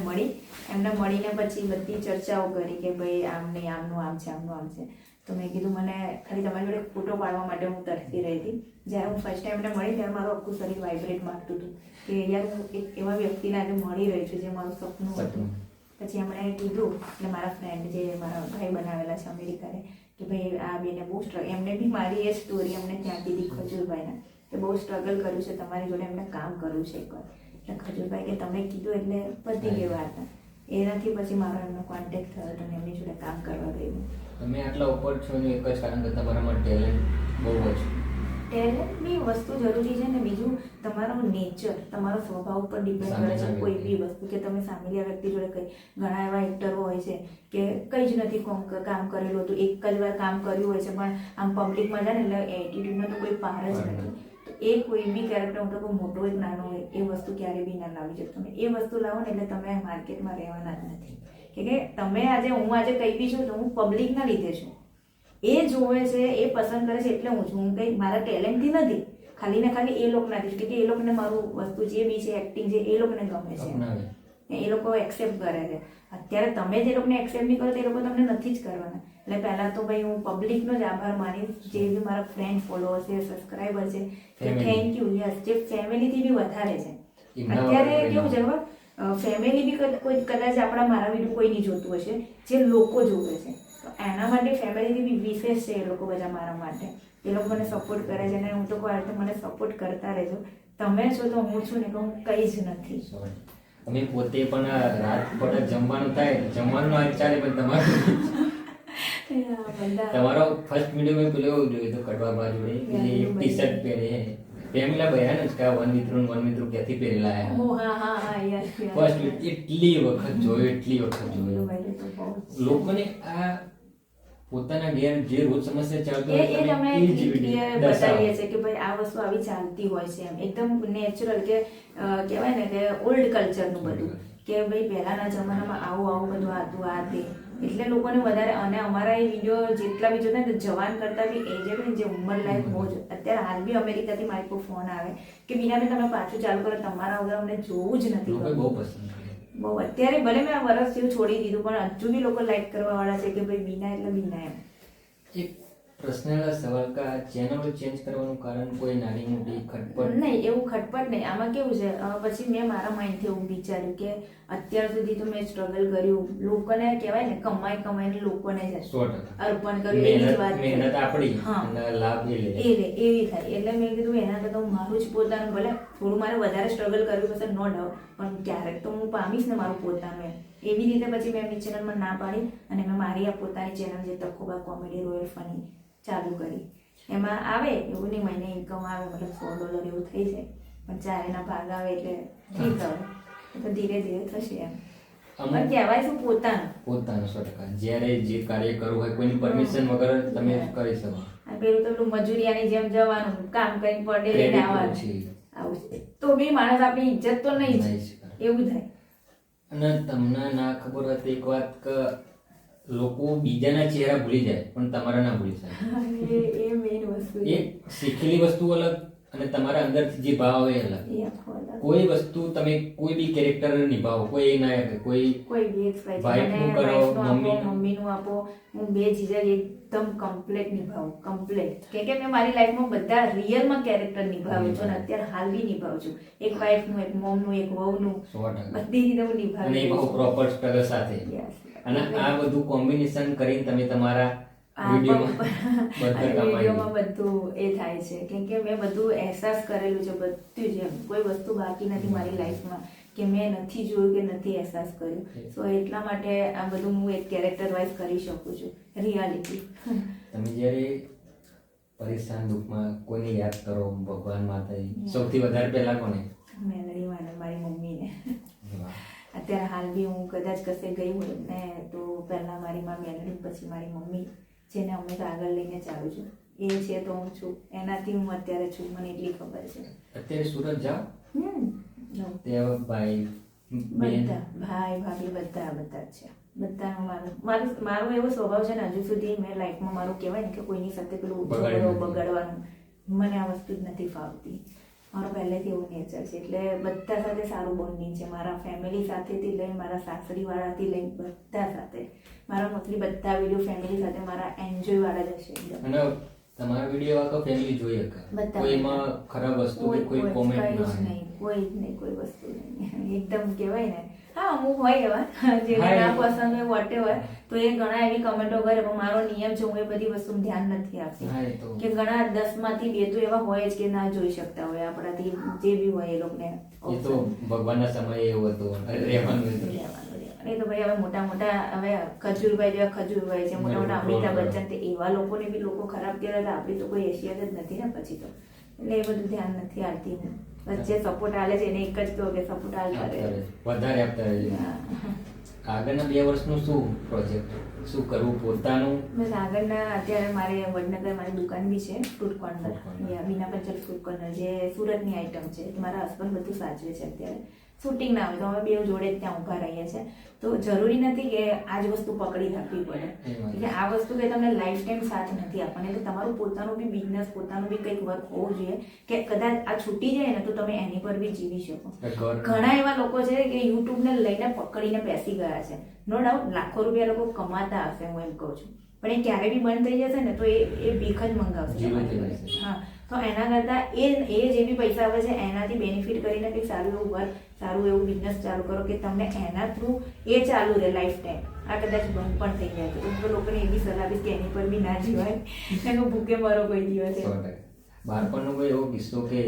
મળીને પછી બધી ચર્ચાઓ કરી કે ભાઈ આમ નહીં, આમનું આમ છે, આમનું આમ છે. તો મેં કીધું મને ખાલી તમારી જોડે ફોટો પાડવા માટે હું તરસતી રહી હતી. જ્યારે હું ફર્સ્ટ ટાઈમ એમને મળી ત્યારે મારું આખું શરીર વાઇબ્રેટ મારતું હતું કે યાર હું એક એવા વ્યક્તિને આજે મળી રહી છું જે મારું સપનું હતું. પછી એમણે કીધું, એટલે મારા ફ્રેન્ડ જે મારા ભાઈ બનાવેલા છે અમેરિકાને, કે ભાઈ આ બેને બહુ સ્ટ્રગલ, એમને બી મારી એ સ્ટોરી અમને ત્યાં કીધી ખજૂરભાઈના, કે બહુ સ્ટ્રગલ કર્યું છે, તમારી જોડે એમને કામ કરવું છે એકવાર. એટલે ખજૂરભાઈ કે તમે કીધું એટલે પતી ગઈ વાત. એનાથી પછી મારો એમનો કોન્ટેક્ટ થયો હતો અને એમની જોડે કામ કરવા ગયું. તમે આટલા ઉપર છો ને એક જ કારણ કે તમારામાં ટેલેન્ટ બહુ જ. ટેલેન્ટ બી વસ્તુ જરૂરી છે ને બીજું તમારું નેચર, તમારો સ્વભાવ ઉપર ડિપેન્ડ કરે છે કોઈ બી વસ્તુ. કે તમે સામેલી વ્યક્તિ જોડે કંઈ, ઘણા એવા એક્ટરો હોય છે કે કંઈ જ નથી કામ કરેલું હતું, એક જ વાર કામ કર્યું હોય છે, પણ આમ પબ્લિકમાં જાય ને એટલે એટીટ્યુડનો તો કોઈ પાર જ નથી. તો એ કોઈ બી કેરેક્ટર, હું તો કોઈ મોટો હોય નાનો હોય, એ વસ્તુ ક્યારે બી ના લાવી શકતો. તમે એ વસ્તુ લાવો ને એટલે તમે માર્કેટમાં રહેવાના જ નથી. કે તમે હું આજે કંઈ બી છું તો હું પબ્લિકના લીધે છું. એ જોવે છે, એ પસંદ કરે છે એટલે હું છું. હું કંઈ મારા ટેલેન્ટથી નથી, ખાલી ને ખાલી એ લોકોનાથી છું. કે એ લોકોને મારું વસ્તુ જે બી છે, એક્ટિંગ છે, એ લોકોને ગમે છે, એ લોકો એક્સેપ્ટ કરે છે. અત્યારે તમે જે લોકોને એક્સેપ્ટ નહીં કરો તે લોકો તમને નથી જ કરવાના. એટલે પહેલાં તો ભાઈ હું પબ્લિકનો જ આભાર માનીશ, જે બી મારા ફ્રેન્ડ, ફોલોઅર્સ છે, સબસ્ક્રાઈબર છે, થેન્ક યુ. યસ, જે ફેમિલીથી બી વધારે છે. અત્યારે કેવું છે ખબર, ફેમિલી બી કોઈ કદાચ મારા વિડીયો કોઈ નહીં જોતું હશે, જે લોકો જોવે છે. તો એના માટે ફેમિલીથી બી વિશેષ છે એ લોકો બધા મારા માટે. એ લોકો મને સપોર્ટ કરે છે અને હું તો કોઈ રીતે મને સપોર્ટ કરતા રહેજો. તમે છો તો હું છું, ને કે હું કંઈ જ નથી. અમે પોતે પણ રાત પડે જમવાનું થાય, જમવાનું આજ ચાલે, પણ તમારો ફર્સ્ટ વિડીયો મેં પેલો જોયો તો કડવા જોડે ટી શર્ટ પહેરે ફેમિલા બહેન જ કા વન મિત્ર ક્યાંથી પહેરેલા આયા. ફર્સ્ટ એટલી વખત જોયો. લોકોને આ પોતાના ઘેર જે રોજ સમસ્યા ચાલતી હોય એ તમે ક્લિયર બતાવીએ છે કે ભાઈ આ વસ્તુ આવી ચાલતી હોય છે. એમ એકદમ નેચરલ, કે કહેવાય ને કે ઓલ્ડ કલ્ચરનું બધું, કે ભાઈ પહેલાના જમાનામાં આવું બધું હતું, આ તે. એટલે લોકોને વધારે, અને અમારા એ વિડીયો જેટલા બી જોતા ને જવાન કરતા બી એજેડ ને જે ઉંમર લાયક બહુ જ. અત્યારે હાલ બી અમેરિકાથી મારી પર ફોન આવે કે બીનાબેન તમે પાછું ચાલુ કરો, તમારા વગર અમને જોવું જ નથી. બહુ પસંદ બહુ. અત્યારે ભલે મેં વર્ષ જેવું છોડી દીધું, પણ હજુ બી લોકો લાઈક કરવા વાળા છે કે ભાઈ બીના એટલે બીના. એમ એક પ્રશ્ન સવાલ કા ચેનલ ચેન્જ કરવાનું કારણ કોઈ નાની મોટી ખટપટ નહીં, એવું ખટપટ નહીં. આમાં કેવું છે, પછી મેં મારા માઇન્ડથી એવું વિચાર્યું કે અત્યાર સુધી તો મેં સ્ટ્રગલ કર્યું, લોકોને કહેવાય ને કમાઈને લોકોને જ અર્પણ કર્યું, એવી વાત. મહેનત આપણી અને લાભ એવી થાય. એટલે મેં કીધું એના કરતાં હું મારું જ પોતાનું, ભલે થોડું મારે વધારે સ્ટ્રગલ કરવું પડશે, નો ડાઉટ, પણ ક્યારેક તો હું પામીશ ને મારું પોતાનું. એવી રીતે પછી મેં એમની ચેનલમાં ના પાડી અને મેં મારી આ પોતાની ચેનલ જે તકોબા કોમેડી રોયલ ફની ચાલુ કરી. એમાં આવે એવું નહીં, મહિને ઇન્કમ આવે, મતલબ $100 એવું થઈ જાય, પણ ચારેના ભાગ આવે એટલે ઠીક આવે. તો ધીરે ધીરે થશે. એમ પણ કહેવાય શું, પોતાનું 100%. જ્યારે જે કાર્ય કરવું હોય કોઈની પરમિશન વગર તમે કરી શકો. પેલું તો મજૂરિયાની જેમ જવાનું, કામ કરીને પડે લઈને આવવાનું, આવું તો બી માણસ આપણી ઇજ્જત તો નહીં જ, એવું થાય. અને તમને ના ખબર હોય તો એક વાત કે લોકો બીજાના ચહેરા ભૂલી જાય પણ તમારા ના ભૂલી જાય. એ મેઇન વસ્તુ. એક શીખેલી વસ્તુ અલગ અને તમારા અંદરથી જે ભાવ આવે એ અલગ. એ આખો અલગ. કોઈ વસ્તુ તમે કોઈ બી કેરેક્ટર નિભાવો, કોઈ એ ના કોઈ કોઈ બી એક્સપ્રેશન વાઈફનું કરો, મમ્મીનું. મમ્મીનું આપો, હું બે ચીજા એકદમ કમ્પ્લીટ નિભાવું, કમ્પ્લીટ. કેમ કે મેં મારી લાઈફમાં બધા રિયલમાં કેરેક્ટર નિભાવ્યું છું અને અત્યારે હાલ બી નિભાવું છું. એક વાઈફનું, એક મોમનું, એક વહુનું, 100%. બધી રીતે હું અને એ નિભાવી બહુ પ્રોપર સ્ટ્રગલ સાથે. Yes. અને આ બધું કોમ્બિનેશન કરીને તમે તમારા વિડીયોમાં બધું એ થાય છે. કેમ કે મેં બધું અહેસાસ કરેલું છે, બધું જ એમ. કોઈ વસ્તુ બાકી નથી મારી લાઈફમાં કે મેં નથી જોયું કે નથી અહેસાસ કર્યું. સો એટલા માટે આ બધું હું એક કેરેક્ટર વાઇઝ કરી શકું છું, રિયાલિટી. તમે જ્યારે પરેશાન દુઃખમાં કોઈને યાદ કરો, ભગવાન માતાજી, સૌથી વધારે પહેલા કોને? મેલડી માને, મારી મમ્મીને. વાહ. અત્યારે હાલ બી હું કદાચ કશે ગઈ હોય ને તો પહેલા મારી માં મેલડી, પછી મારી મમ્મી, જેને હંમેશા આગળ લઈને ચાલું છું. એ છે તો હું છું, એનાથી હું અત્યારે છું, મને એટલી ખબર છે. અત્યારે સુરત જાઓ જાઉં. ત્યાં ભાઈ બેન બધા ભાઈ ભાભી બધા જ છે. બધાનો મારો એવો સ્વભાવ છે ને, હજુ સુધી મેં લાઈફમાં મારું કહેવાય ને કે કોઈની સાથે પેલું બગાડવાનું, મને આ વસ્તુ જ નથી ફાવતી. મારો પહેલેથી એવું નેચર છે. એટલે બધા સાથે સારું બોન્ડિંગ છે, મારા ફેમિલી સાથેથી લઈને મારા સાસરીવાળાથી લઈને બધા સાથે. મારા મોસ્ટલી બધા વિડીયો ફેમિલી સાથે મારા એન્જોય વાળા જ હશે એકદમ. અને તમારા વિડીયો આખો ફેમિલી જોઈ શકે. બધા. કોઈમાં ખરાબ વસ્તુ કે કોઈ કોમેન્ટ કંઈ ના જ આવે. નહીં, કોઈ જ નહીં, કોઈ વસ્તુ નહીં. એકદમ કહેવાય ને, હા અમુક હોય એવા જેને હા, ના પસંદ હોય વોટેવર, તો એ ઘણા એવી કમેન્ટો કરે, પણ મારો નિયમ છે, હું એ બધી વસ્તુનું ધ્યાન નથી આપતી. હા, એ તો. કે ઘણા 10 માંથી 2 તો એવા હોય જ કે ના જોઈ શકતા હોય આપણાથી, જે બી હોય એ લોકોને એ તો ભગવાનના સમયે એવું હતું, રહેવાનું હતું. એ તો ભાઈ હવે મોટા હવે ખજૂરભાઈ જેવા ખજૂરભાઈ છે, મોટા મોટા અમિતાભ બચ્ચન, તે એવા લોકોને બી લોકો ખરાબ કહેતા હતા. આપણી તો કોઈ હેસિયત જ નથી ને પછી તો. એટલે એ બધું ધ્યાન નથી આપતી હું. વચ્ચે સપોર્ટ આલે છે એને એક જ કહું કે સપોર્ટ આલતા રહે. વધારે આપતા રહેજો. આગળના 2 વર્ષનું શું પ્રોજેક્ટ, શું કરવું પોતાનું? બસ આગળના અત્યારે મારે વડનગર મારી દુકાન બી છે, ફ્રૂટ કોર્નર, બીના પંચલ ફ્રૂટ કોર્નર, જે સુરતની આઈટમ છે. મારા હસબન્ડ બધું સાચવે છે. અત્યારે શૂટિંગ ના હોય તો અમે બે જોડે જ ત્યાં ઊભા રહીએ છીએ. તો જરૂરી નથી કે આ જ વસ્તુ પકડી રાખવી પડે. એટલે આ વસ્તુ કે તમને લાઈફ ટાઈમ સાથ નથી આપવાની. એટલે તમારું પોતાનું બી બિઝનેસ, પોતાનું બી કંઈક વર્ક હોવું જોઈએ કે કદાચ આ છૂટી જાય ને તો તમે એની પર બી જીવી શકો. ઘણા એવા લોકો છે કે યુટ્યુબને લઈને પકડીને બેસી ગયા છે. નો ડાઉટ લાખો રૂપિયા લોકો કમાતા હશે, હું એમ કહું છું, પણ એ ક્યારે બી બંધ થઈ જશે ને તો એ ભીખ જ મંગાવશે. હા, તો એના કરતાં એ જે બી પૈસા આવે છે એનાથી બેનિફિટ કરીને કંઈક સારું એવું વર્ક, સારું એવું બિઝનેસ ચાલુ કરો કે તમને એના થ્રુ એ ચાલુ રહે લાઈફ ટાઈમ. આ કદાચ બંધ પણ થઈ જાય તો હું લોકોને એવી સલાહ આપીશ કે એની પર બી ના જીવાય, એનો ભૂખે મરો કોઈ દિવસ. બાળપણનો કોઈ એવો કિસ્સો કે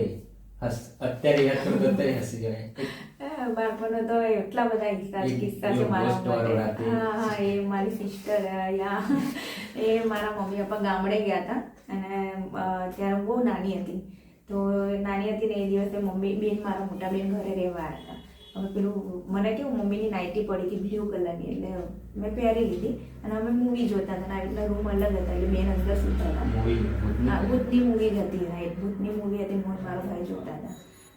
અત્યારે યાદ કરો તો અત્યારે હસી જાય? બાળપણનો તો એટલા બધા કિસ્સા છે મારા માટે. હા, એ મારી સિસ્ટર, એ મારા મમ્મી પપ્પા ગામડે ગયા હતા અને ત્યારે હું બહુ નાની હતી. તો નાની હતી ને એ દિવસે મમ્મી બેન, મારા મોટા બેન ઘરે રહેવા આવ્યા હતા. હવે પેલું મને કેવું, મમ્મીની નાઇટી પડી હતી બ્લુ કલરની, એટલે મેં પહેરી લીધી અને અમે મૂવી જોતા હતા. આવી રીતના રૂમ અલગ હતા, એટલે બેન અંદર સૂતા હતા. હા, ભૂતની મૂવી જ હતી, રાઈટ, ભૂતની મૂવી હતી. મારો ભાઈ જોતા હતા.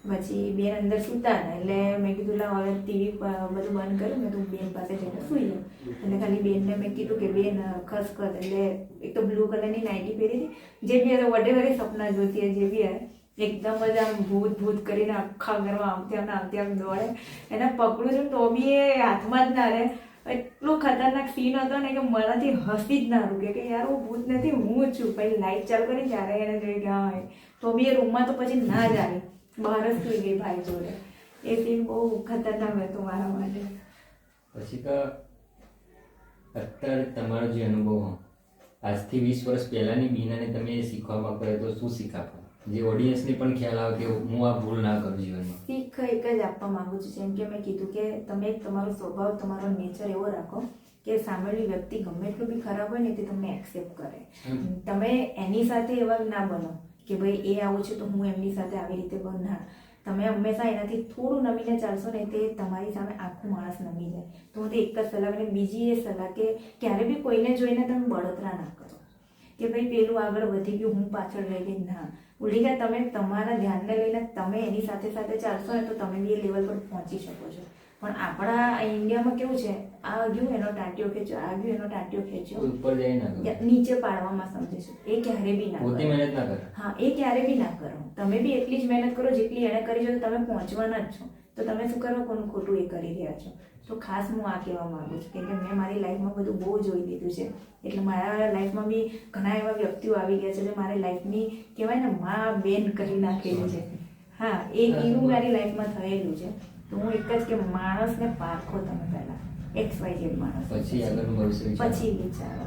પછી બેન અંદર સૂતા હતા એટલે મેં કીધું લાવ હવે ટીવી બધું બંધ કર્યું, મેં તું બેન પાસે જઈને સૂઈ જાઉં. એટલે ખાલી બેનને મેં કીધું કે બેન ખસ કર. એટલે એક તો બ્લુ કલરની નાઇટી પહેરી હતી, જે બી હવે વડે સપના જોતી હોય, જે બી હોય એકદમ જ આમ ભૂત કરીને આખા ઘરમાં આમથી આમ દોડે. એને પકડું છું તો બી એ હાથમાં જ ના રહે. એટલો ખતરનાક સીન હતો ને કે મારાથી હસી જ ના રૂકે કે યાર હું ભૂત નથી, હું જ છું. પછી લાઈટ ચાલુ કરી ત્યારે એને જોઈ કે હા, તો બી એ રૂમમાં તો પછી ના જ આવી, બહાર જ સુઈ ગઈ ભાઈ જોડે. એ સીન બહુ ખતરનાક હતો મારા માટે. પછી તો અત્યારે તમારો જે અનુભવ આજથી 20 વર્ષ પહેલાની બીનાને તમે શીખવા માંગો તો શું શીખ આપો, જે ઓડિયન્સને પણ ખ્યાલ આવે કે હું આ ભૂલ ના કરું જીવનમાં? શીખ એક જ આપવા માંગુ છું. જેમ કે મેં કીધું કે તમે તમારો સ્વભાવ, તમારો નેચર એવો રાખો કે સામેની વ્યક્તિ ગમે એટલું બી ખરાબ હોય ને તે તમને એક્સેપ્ટ કરે. તમે એની સાથે એવા ના બનો કે ભાઈ એ આવું છે તો હું એમની સાથે આવી રીતે બન. ના, તમે હંમેશા એનાથી થોડું નમીને ચાલશો ને તે તમારી સામે આખું માણસ નમી જાય. તો હું તો એક જ સલાહ, અને બીજી એ સલાહ કે ક્યારે બી કોઈને જોઈને તમે બળતરા ના કરો કે ભાઈ પેલું આગળ વધી ગયું, હું પાછળ રહી ગઈ. ના, ઉલટી તમે તમારા ધ્યાનને લઈને તમે એની સાથે સાથે ચાલશો ને તો તમે બી એ લેવલ પર પહોંચી શકો છો. પણ આપણા ઇન્ડિયામાં કેવું છે, આ ગયું એનો ટાંટિયો ખેંચ્યો, આ ગયું એનો ટાંટિયો ખેંચ્યો, ઉપર જઈ ના કરો, નીચે પાડવામાં સમજે છે. એ ક્યારે બી ના પોતે કરો. મહેનત ના કરે. હા, એ ક્યારે બી ના કરો. તમે બી એટલી જ મહેનત કરો જેટલી એને કરી છે, તો તમે પહોંચવાના જ છો. તો તમે શું કરો, કોનું ખોટું એ કરી રહ્યા છો. તો ખાસ હું આ કહેવા માંગુ છું, કેમ કે મેં મારી લાઈફમાં બધું બહુ જોઈ લીધું છે. એટલે મારા લાઈફમાં બી ઘણા એવા વ્યક્તિઓ આવી ગયા છે જે મારી લાઈફની કહેવાય ને માં બેન કરી નાખેલી છે. હા, એવું મારી લાઈફમાં થયેલું છે. તો હું એક જ કે માણસને પારખો તમે પહેલા, XYZ માણસ, પછી આગળનું ભવિષ્ય વિચારો. પછી વિચારો.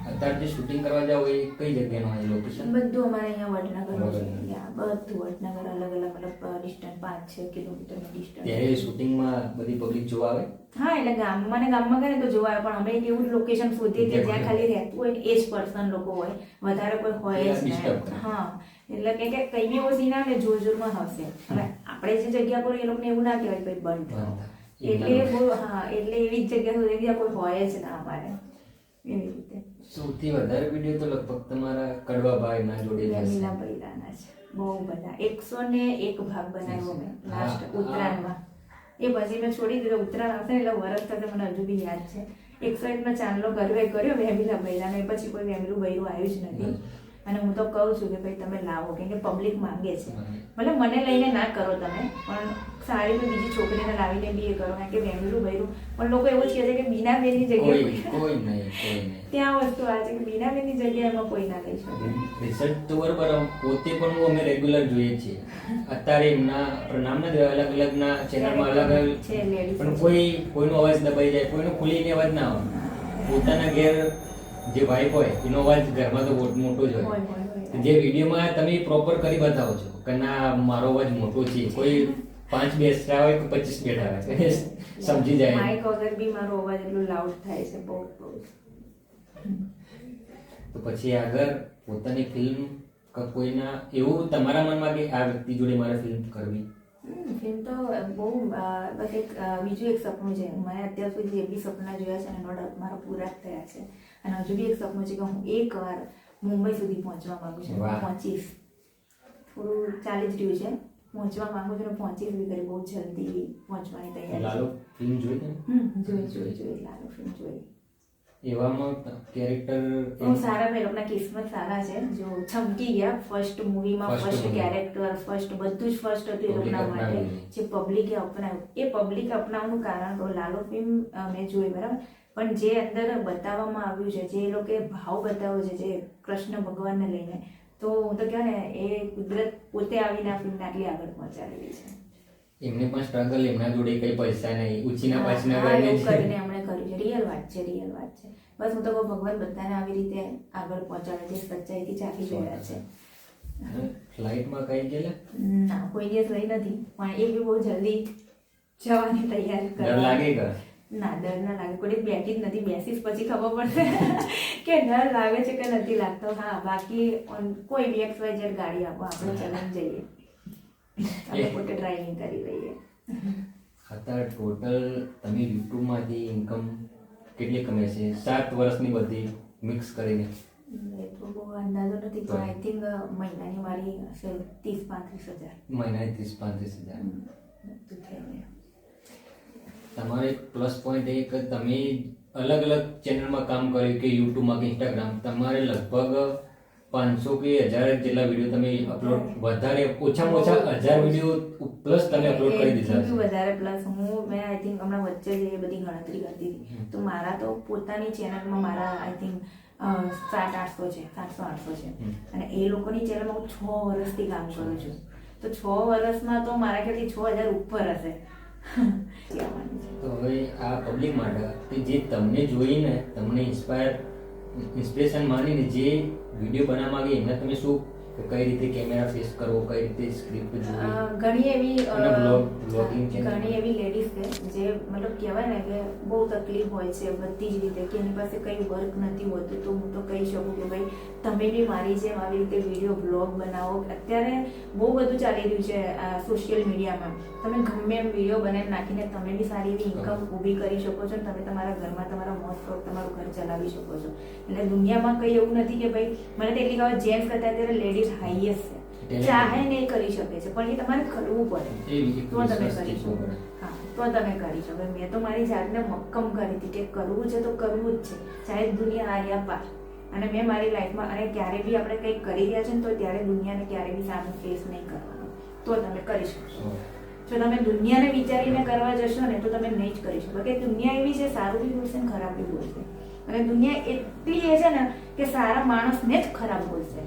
અત્યારે જે શૂટિંગ કરવા જાવ એ કઈ જગ્યાનું હોય લોકેશન? બધું અમારે અહીંયા વડનગર છે. વડનગર. યા, બધું વડનગર અલગ અલગ મતલબ ડિસ્ટન્સ 5-6 કિલોમીટરનું ડિસ્ટન્સ. ત્યારે શૂટિંગમાં બધી પબ્લિક જોવા આવે? હા, એટલે ગામમાં ને ગામમાં કરે તો જોવાય, પણ અમે એક એવું લોકેશન શોધીએ કે જ્યાં ખાલી રહેતું હોય ને એ જ પર્સન લોકો હોય, વધારે કોઈ હોય જ Disturb નહીં. કરે. હા, એટલે કે કઈ બી એવો સીન આવે જોર જોરમાં હશે. હવે આપણે જે જગ્યા પર એ લોકોને એવું ના કહેવાય ભાઈ બંધ થાઓ. એટલે બહુ, હા, એટલે એવી જ જગ્યા શોધી જ્યાં કોઈ હોય જ ના અમારે, એવી રીતે. સૌથી વધારે વિડીયો તો લગભગ તમારા કડવાભાઈ ના જોડે જ હશે. વેનીલા બૈરાના છે બહુ બધા. 101 ભાગ બનાવ્યો મેં લાસ્ટ હા. ઉત્તરાયણમાં. એ પછી મેં છોડી દીધો. ઉત્તરાયણ આવશે ને એટલે વરસ થશે, મને હજુ બી યાદ છે. 101 નો ચાંદલો કર્યો વેનીલા બૈરાનો. એ પછી કોઈ વેનીલું બૈરું આવ્યું જ નથી. અને હું તો કહું છું કે ભાઈ તમે લાવો, કેમ કે પબ્લિક માંગે છે. મતલબ મને લઈને ના કરો તમે, પણ સારી કોઈ બીજી છોકરીને લાવીને બી એ કરો, કારણ કે વેનીલું બૈરું. પણ લોકો એવું જ કહે છે કે બીનાબેનની જગ્યાએ કોઈ નહીં. ત્યાં વસ્તુ આ છે કે બીનાબેનની જગ્યાએ એમાં કોઈ ના લઈ શકે. રિસર્ચ તો બરાબર, પોતે પણ અમે રેગ્યુલર જોઈએ છીએ. અત્યારે એમના નામ નથી, અલગ અલગ ના ચેનલમાં અલગ અલગ છે ladies. પણ કોઈનો અવાજ દબાઈ જાય, કોઈનો ખુલીને અવાજ ના આવે. પોતાના ઘેર જે વાઇફ હોય એનો અવાજ ઘરમાં તો મોટો જ હોય. જે વિડીયોમાં તમે પ્રોપર કરી બતાવો છો કે ના મારો અવાજ મોટો છે, કોઈ 5 બેસતા હોય કે 25 બેઠા હોય સમજી જાય. માઇક વગર બી મારો અવાજ એટલો લાઉડ થાય છે બહુ બહુ. તો પછી આગળ પોતાની ફિલ્મ કે કોઈના એવું તમારા મનમાં કે આ વ્યક્તિ જોડે મારે ફિલ્મ કરવી? ફિલ્મ તો બહુ બસ એક બીજું એક સપનું છે. મેં અત્યાર સુધી જે બી સપના જોયા છે ને નો ડાઉટ મારા પૂરા જ થયા છે. અને હજુ બી એક સપનું છે કે હું એકવાર મુંબઈ સુધી પહોંચવા માંગુ છું. વાહ. પહોંચીશ, થોડું ચાલી જ રહ્યું છે, પહોંચવા માંગુ છું અને પહોંચીશ બી કરી. બહુ જલ્દી પહોંચવાની તૈયારી લાલો છે. ફિલ્મ જોઈ તમે? જોઈ લાલો ફિલ્મ જોઈ. એવામાં કેરેક્ટર બહુ સારા, ભાઈ લોકોના કિસ્મત સારા છે. જો ચમકી ગયા ફર્સ્ટ મૂવીમાં, First first movie. Character, first બધું જ ફર્સ્ટ હતું એ Public લોકોના માટે. અપનાવી. જે પબ્લિકે અપનાવ્યું, એ પબ્લિક અપનાવવાનું કારણ તો લાલો ફિલ્મ મેં જોઈ બરાબર, પણ જે અંદર બતાવવામાં આવ્યું છે, જે એ લોકોએ ભાવ બતાવ્યો છે જે કૃષ્ણ ભગવાનને લઈને, તો હું તો કહું ને એ કુદરત પોતે આવીને આ ફિલ્મને આટલી આગળ પહોંચાડેલી છે. એમને પણ સ્ટ્રગલ, એમના જોડે કઈ પૈસા નહીં, ઉછીના પાછીના હા, એવું કરીને કરીને એમણે કર્યું છે. રિયલ વાત છે, રિયલ વાત છે. બસ હું તો કહું ભગવાન બધાને આવી રીતે આગળ પહોંચાડે, જે સચ્ચાઈથી ચાલી રહ્યા છે. ફ્લાઇટમાં કઈ ગયેલા? ના, કોઈ દિવસ લઈ નથી, પણ એ બી બહુ જલ્દી જવાની તૈયારી ડર લાગે કે? ના, ડર ના લાગે. કોઈ દિવસ બેઠી જ નથી, બેસીસ પછી ખબર પડશે કે ડર લાગે છે કે નથી લાગતો. હા, બાકી કોઈ બી XYZ ગાડી આપો, આપણે ચલાવી જઈએ, આપણે પોતે ડ્રાઇવિંગ કરી લઈએ. અત્યારે ટોટલ તમે યુટ્યુબમાંથી ઇન્કમ કેટલી કમાય છે 7 વર્ષની બધી મિક્સ કરીને? એટલો બહુ અંદાજો નથી, પણ આઈ થિંક મહિનાની મારી હશે 30-35 હજાર. મહિનાની 30-35 હજાર. બધું થઈને. તમારો એક પ્લસ પોઈન્ટ એ કે તમે અલગ અલગ ચેનલમાં કામ કર્યું કે યુટ્યુબમાં કે ઇન્સ્ટાગ્રામ, તમારે લગભગ 500 કે 1000 જેટલા વિડીયો તમે અપલોડ, વધારે ઓછામાં ઓછા 1000 વિડીયો પ્લસ તમે અપલોડ કરી દીધા એટલું છે. વધારે પ્લસ મેં આઈ થિંક હમણાં વચ્ચે જે બધી ગણતરી કરતી હતી, તો મારા તો પોતાની ચેનલમાં મારા આઈ થિંક 700-800 છે, 700-800 છે. અને એ લોકોની ચેનલમાં હું 6 વર્ષથી કામ કરું છું, તો 6 વર્ષમાં તો મારા ખ્યાલથી 6000 ઉપર હશે. તો હવે આ પબ્લિક માટે કે જે તમને જોઈને તમને ઇન્સ્પિરેશન માનીને જે વિડીયો બનાવવા માંગે એમને તમે શું કે કઈ રીતે કેમેરા ફેસ કરવો, કઈ રીતે સ્ક્રિપ્ટ જોવી, ઘણી એવી અને બ્લોગિંગ ઘણી એવી લેડીઝ છે જે મતલબ કહેવાય ને કે બહુ તકલીફ હોય છે બધી જ રીતે, કે એની પાસે કંઈ વર્ક નથી હોતું. તો હું તો કહી શકું કે ભાઈ તમે બી મારી જેમ આવી રીતે વિડીયો બ્લોગ બનાવો. અત્યારે બહુ બધું ચાલી રહ્યું છે સોશિયલ મીડિયામાં, તમે ગમે એમ વિડીયો બનાવી નાખીને તમે બી સારી એવી ઇન્કમ ઊભી કરી શકો છો, અને તમે તમારા ઘરમાં તમારા મોજ શોખ તમારું ઘર ચલાવી શકો છો. એટલે દુનિયામાં કંઈ એવું નથી કે ભાઈ મને તો એટલી ખબર જેન્ટ્સ કરતા અત્યારે લેડીઝ હાઈએસ્ટ છે, ચાહે નહીં કરી શકે છે, પણ એ તમારે કરવું પડે તો તમે કરી શકો. હા, તો તો તમે કરી શકો. મેં તો મારી જાતને મક્કમ કરી હતી કે કરવું છે તો કરવું જ છે, ચાહે દુનિયા આવ્યા પાર. અને મેં મારી લાઈફમાં, અને ક્યારે બી આપણે કંઈક કરી રહ્યા છે ને તો ત્યારે દુનિયાને ક્યારે બી સામે ફેસ નહીં કરવાનો, તો તમે કરી શકશો. જો તમે દુનિયાને વિચારીને કરવા જશો ને તો તમે નહીં જ કરી શકો, કે દુનિયા એવી છે, સારું બી બોલશે ને ખરાબ બી બોલશે. અને દુનિયા એટલી એ છે ને કે સારા માણસને જ ખરાબ બોલશે.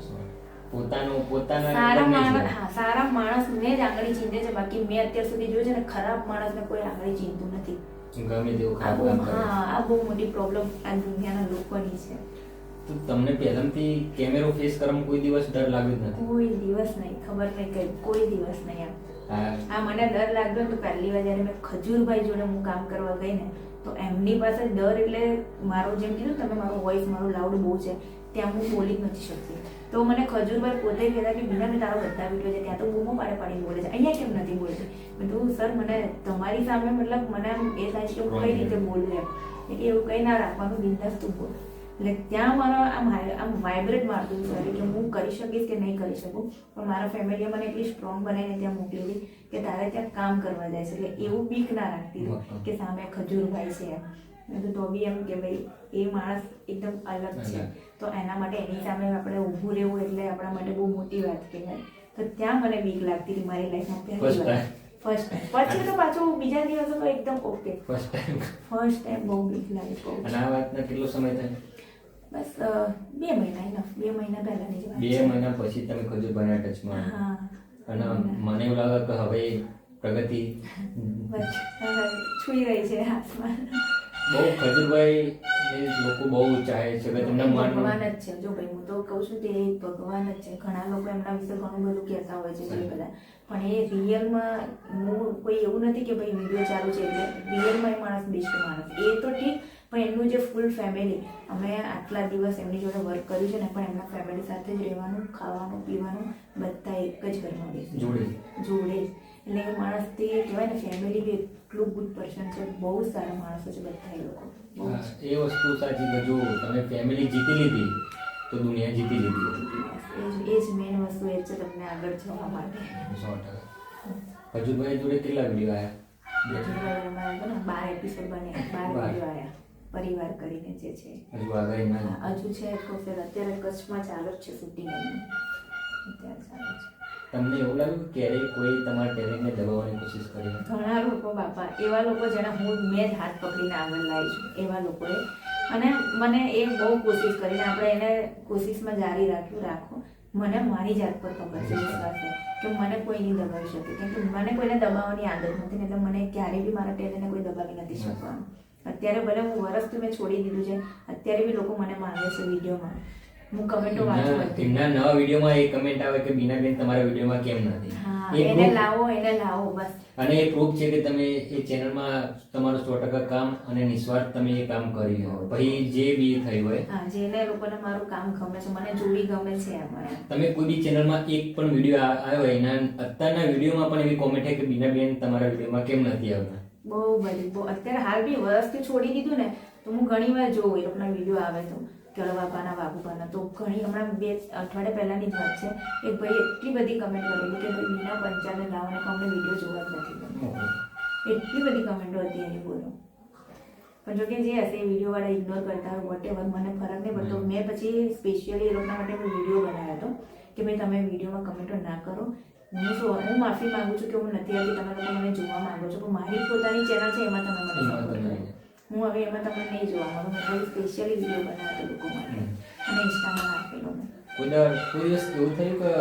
સારા માણસને જ આંગળી ચીંધે છે. બાકી મેં અત્યાર સુધી જોયું છે ને, ખરાબ માણસને કોઈ આંગળી ચીંધતું નથી. આ બહુ મોટી પ્રોબ્લેમ આ દુનિયાના લોકોની છે. તો તમને પહેલાથી કેમેરો ફેસ કરવામાં કોઈ દિવસ ડર લાગ્યો જ નથી? કોઈ દિવસ નહીં, ખબર નહીં કઈ, કોઈ દિવસ નહીં. આ મને ડર લાગ્યો તો પહેલી વાર જ્યારે મેં ખજૂરભાઈ જોડે હું કામ કરવા ગઈ ને, તો એમની પાસે ડર એટલે મારો, જેમ કીધું તમે, મારો વોઇસ મારું લાઉડ બહુ છે, ત્યાં હું બોલી જ નથી શકતી. તો મને ખજૂરભાઈ પોતે કહેતા કે બીના, મેં તારો બધા વિડીયો છે ત્યાં તો બૂમો પાડીને બોલે છે, અહીંયા કેમ નથી બોલતી? મેં કીધું સર, મને તમારી સામે મતલબ મને આમ એ થાય છે કે હું કઈ રીતે બોલું એમ, એટલે એવું કંઈ ના રાખવાનું, બિંદાસ તું બોલ. એટલે ત્યાં મારો આમ વાઇબ્રેટ મારતું હતું કે હું કરી શકીશ કે નહીં કરી શકું. પણ મારા ફેમિલીએ મને એટલી સ્ટ્રોંગ બનાવીને ત્યાં મોકલી હતી કે તારે ત્યાં કામ કરવા જાય છે, એટલે એવું બીક ના રાખતી કે સામે ખજૂરભાઈ છે એમ. તો બી એમ કે ભાઈ એ માણસ એકદમ અલગ છે, તો એના માટે એની સામે આપણે ઊભું રહેવું એટલે આપણા માટે બહુ મોટી વાત કહેવાય. તો ત્યાં મને બીક લાગતી હતી મારી લાઈફમાં પહેલી વાર, ફર્સ્ટ ટાઈમ. પછી તો પાછું બીજા દિવસો તો એકદમ ઓકે. ફર્સ્ટ ટાઈમ બહુ બીક લાગી. અને આ વાતના કેટલો સમય થાય? બસ 2 મહિના, ઇનફ. 2 મહિના પહેલાની જ વાત. 2 મહિના પછી તમે ખજૂરભાઈના ટચમાં? હા. અને મને એવું લાગે કે હવે પ્રગતિ છુઈ રહી છે હાથમાં. બહુ ખજૂરભાઈ લોકો બહુ ચાહે છે કે તમને ભગવાન જ છે. જો ભાઈ, હું તો કહું છું કે ભગવાન જ છે. ઘણા લોકો એમના વિશે ઘણું બધું કહેતા હોય છે જે બધા, પણ એ રિયલમાં હું કોઈ એવું નથી કે ભાઈ વિડીયો ચાલુ છે એટલે રિયલમાં એ માણસ બેસ્ટ માણસ. એ તો ઠીક, પણ એમનું જે ફૂલ ફેમિલી, અમે આટલા દિવસ એમની જોડે વર્ક કર્યું છે ને, પણ એમના ફેમિલી સાથે જ રહેવાનું, ખાવાનું, પીવાનું બધા એક જ ઘરમાં બેસે જોડે જ. એટલે એ માણસથી કહેવાય ને, ફેમિલી બી એટલું ગુડ પર્સન છે. બહુ સારા માણસો છે બધા એ લોકો. એ વસ્તુ સાચી કે જો તમે ફેમિલી જીતી લીધી તો દુનિયા જીતી લીધી. એ જ મેઇન વસ્તુ એ છે તમને આગળ જવા માટે. 100%. ખજૂરભાઈ જોડે કેટલા વિડીયો આવ્યા? 12 એપિસોડ બન્યા, 12 વિડીયો આવ્યા. પરિવાર કરીને જે છે હજુ આગળ હજુ છે. અત્યારે કચ્છમાં ચાલુ જ છે શૂટિંગ એમનું, અત્યારે ચાલુ છે. તમને એવું લાગ્યું કે ક્યારેય કોઈ તમારા ટેલેન્ટને દબાવવાની કોશિશ કરી? ઘણા લોકો બાપા, એવા લોકો જેને મેં જ હાથ પકડીને આગળ લાવી છું, એવા લોકોએ. અને મને એ બહુ કોશિશ કરીને આપણે એને કોશિશમાં જારી રાખો. મને મારી જાત પર ખબર છે, વિશ્વાસ છે કે મને કોઈ નહીં દબાવી શકે, કેમ કે મને કોઈને દબાવવાની આદત નથી ને, એટલે મને ક્યારેય બી મારા ટેલેન્ટને કોઈ દબાવી નથી શકવાનું. અત્યારે ભલે હું વર્ષથી મેં છોડી દીધું છે, અત્યારે બી લોકો મને માંગે છે વિડીયોમાં. હું કમેન્ટો વાંચું. એમના નવા વિડીયોમાં એ કમેન્ટ આવે કે બીનાબેન તમારા વિડીયોમાં કેમ નથી? એને લાવો બસ. અને એ પ્રૂફ છે કે તમે એ ચેનલમાં તમારું 100% કામ અને નિસ્વાર્થ તમે એ કામ કરી ભાઈ જે બી થયું હોય. હા, જેને લોકોને મારું કામ ગમે છે, મને જોડી ગમે છે એમાં. તમે કોઈ બી ચેનલમાં એક પણ વિડીયો આવ્યો હોય એના અત્યારના વિડીયોમાં પણ એવી કોમેન્ટ છે કે બીનાબેન તમારા વિડીયોમાં કેમ નથી આવતા? બહુ બધી. અત્યારે હાલ બી વર્ષથી છોડી દીધું ને, તો હું ઘણી વાર જોઉં એ લોકોના વિડીયો આવે તો કળવાપાના, વાઘુપાના, તો ઘણી, હમણાં 2 અઠવાડિયા પહેલાની જ વાત છે, એક ભાઈ એટલી બધી કમેન્ટ કરેલી કે ભાઈ બીના પંચાલને લાવવાને અમને વિડીયો જોવા જ નથી ગમતો. એટલી બધી કમેન્ટો હતી એની, બોલો. પણ જો કે જે હશે એ વિડીયોવાળા ઇગ્નોર કરતા હોય, વોટ એવર, મને ફરક નહીં પડતો. મેં પછી સ્પેશિયલી એ લોકોના માટે મેં વિડીયો બનાવ્યો હતો કે ભાઈ તમે વિડીયોમાં કમેન્ટો ના કરો. હું માફી માંગુ છું કે હું નથી આવતી, તમે લોકો મને જોવા માંગો છો, પણ મારી પોતાની ચેનલ છે એમાં તમે મને સપોર્ટ કરો. હું હવે એમાં તમને નહીં જોવા માંગુ. મેં કોઈ સ્પેશિયલી વિડીયો બનાવ્યો લોકો માટે અને ઇન્સ્ટામાં નાખેલો. કોઈ દિવસ એવું થયું કે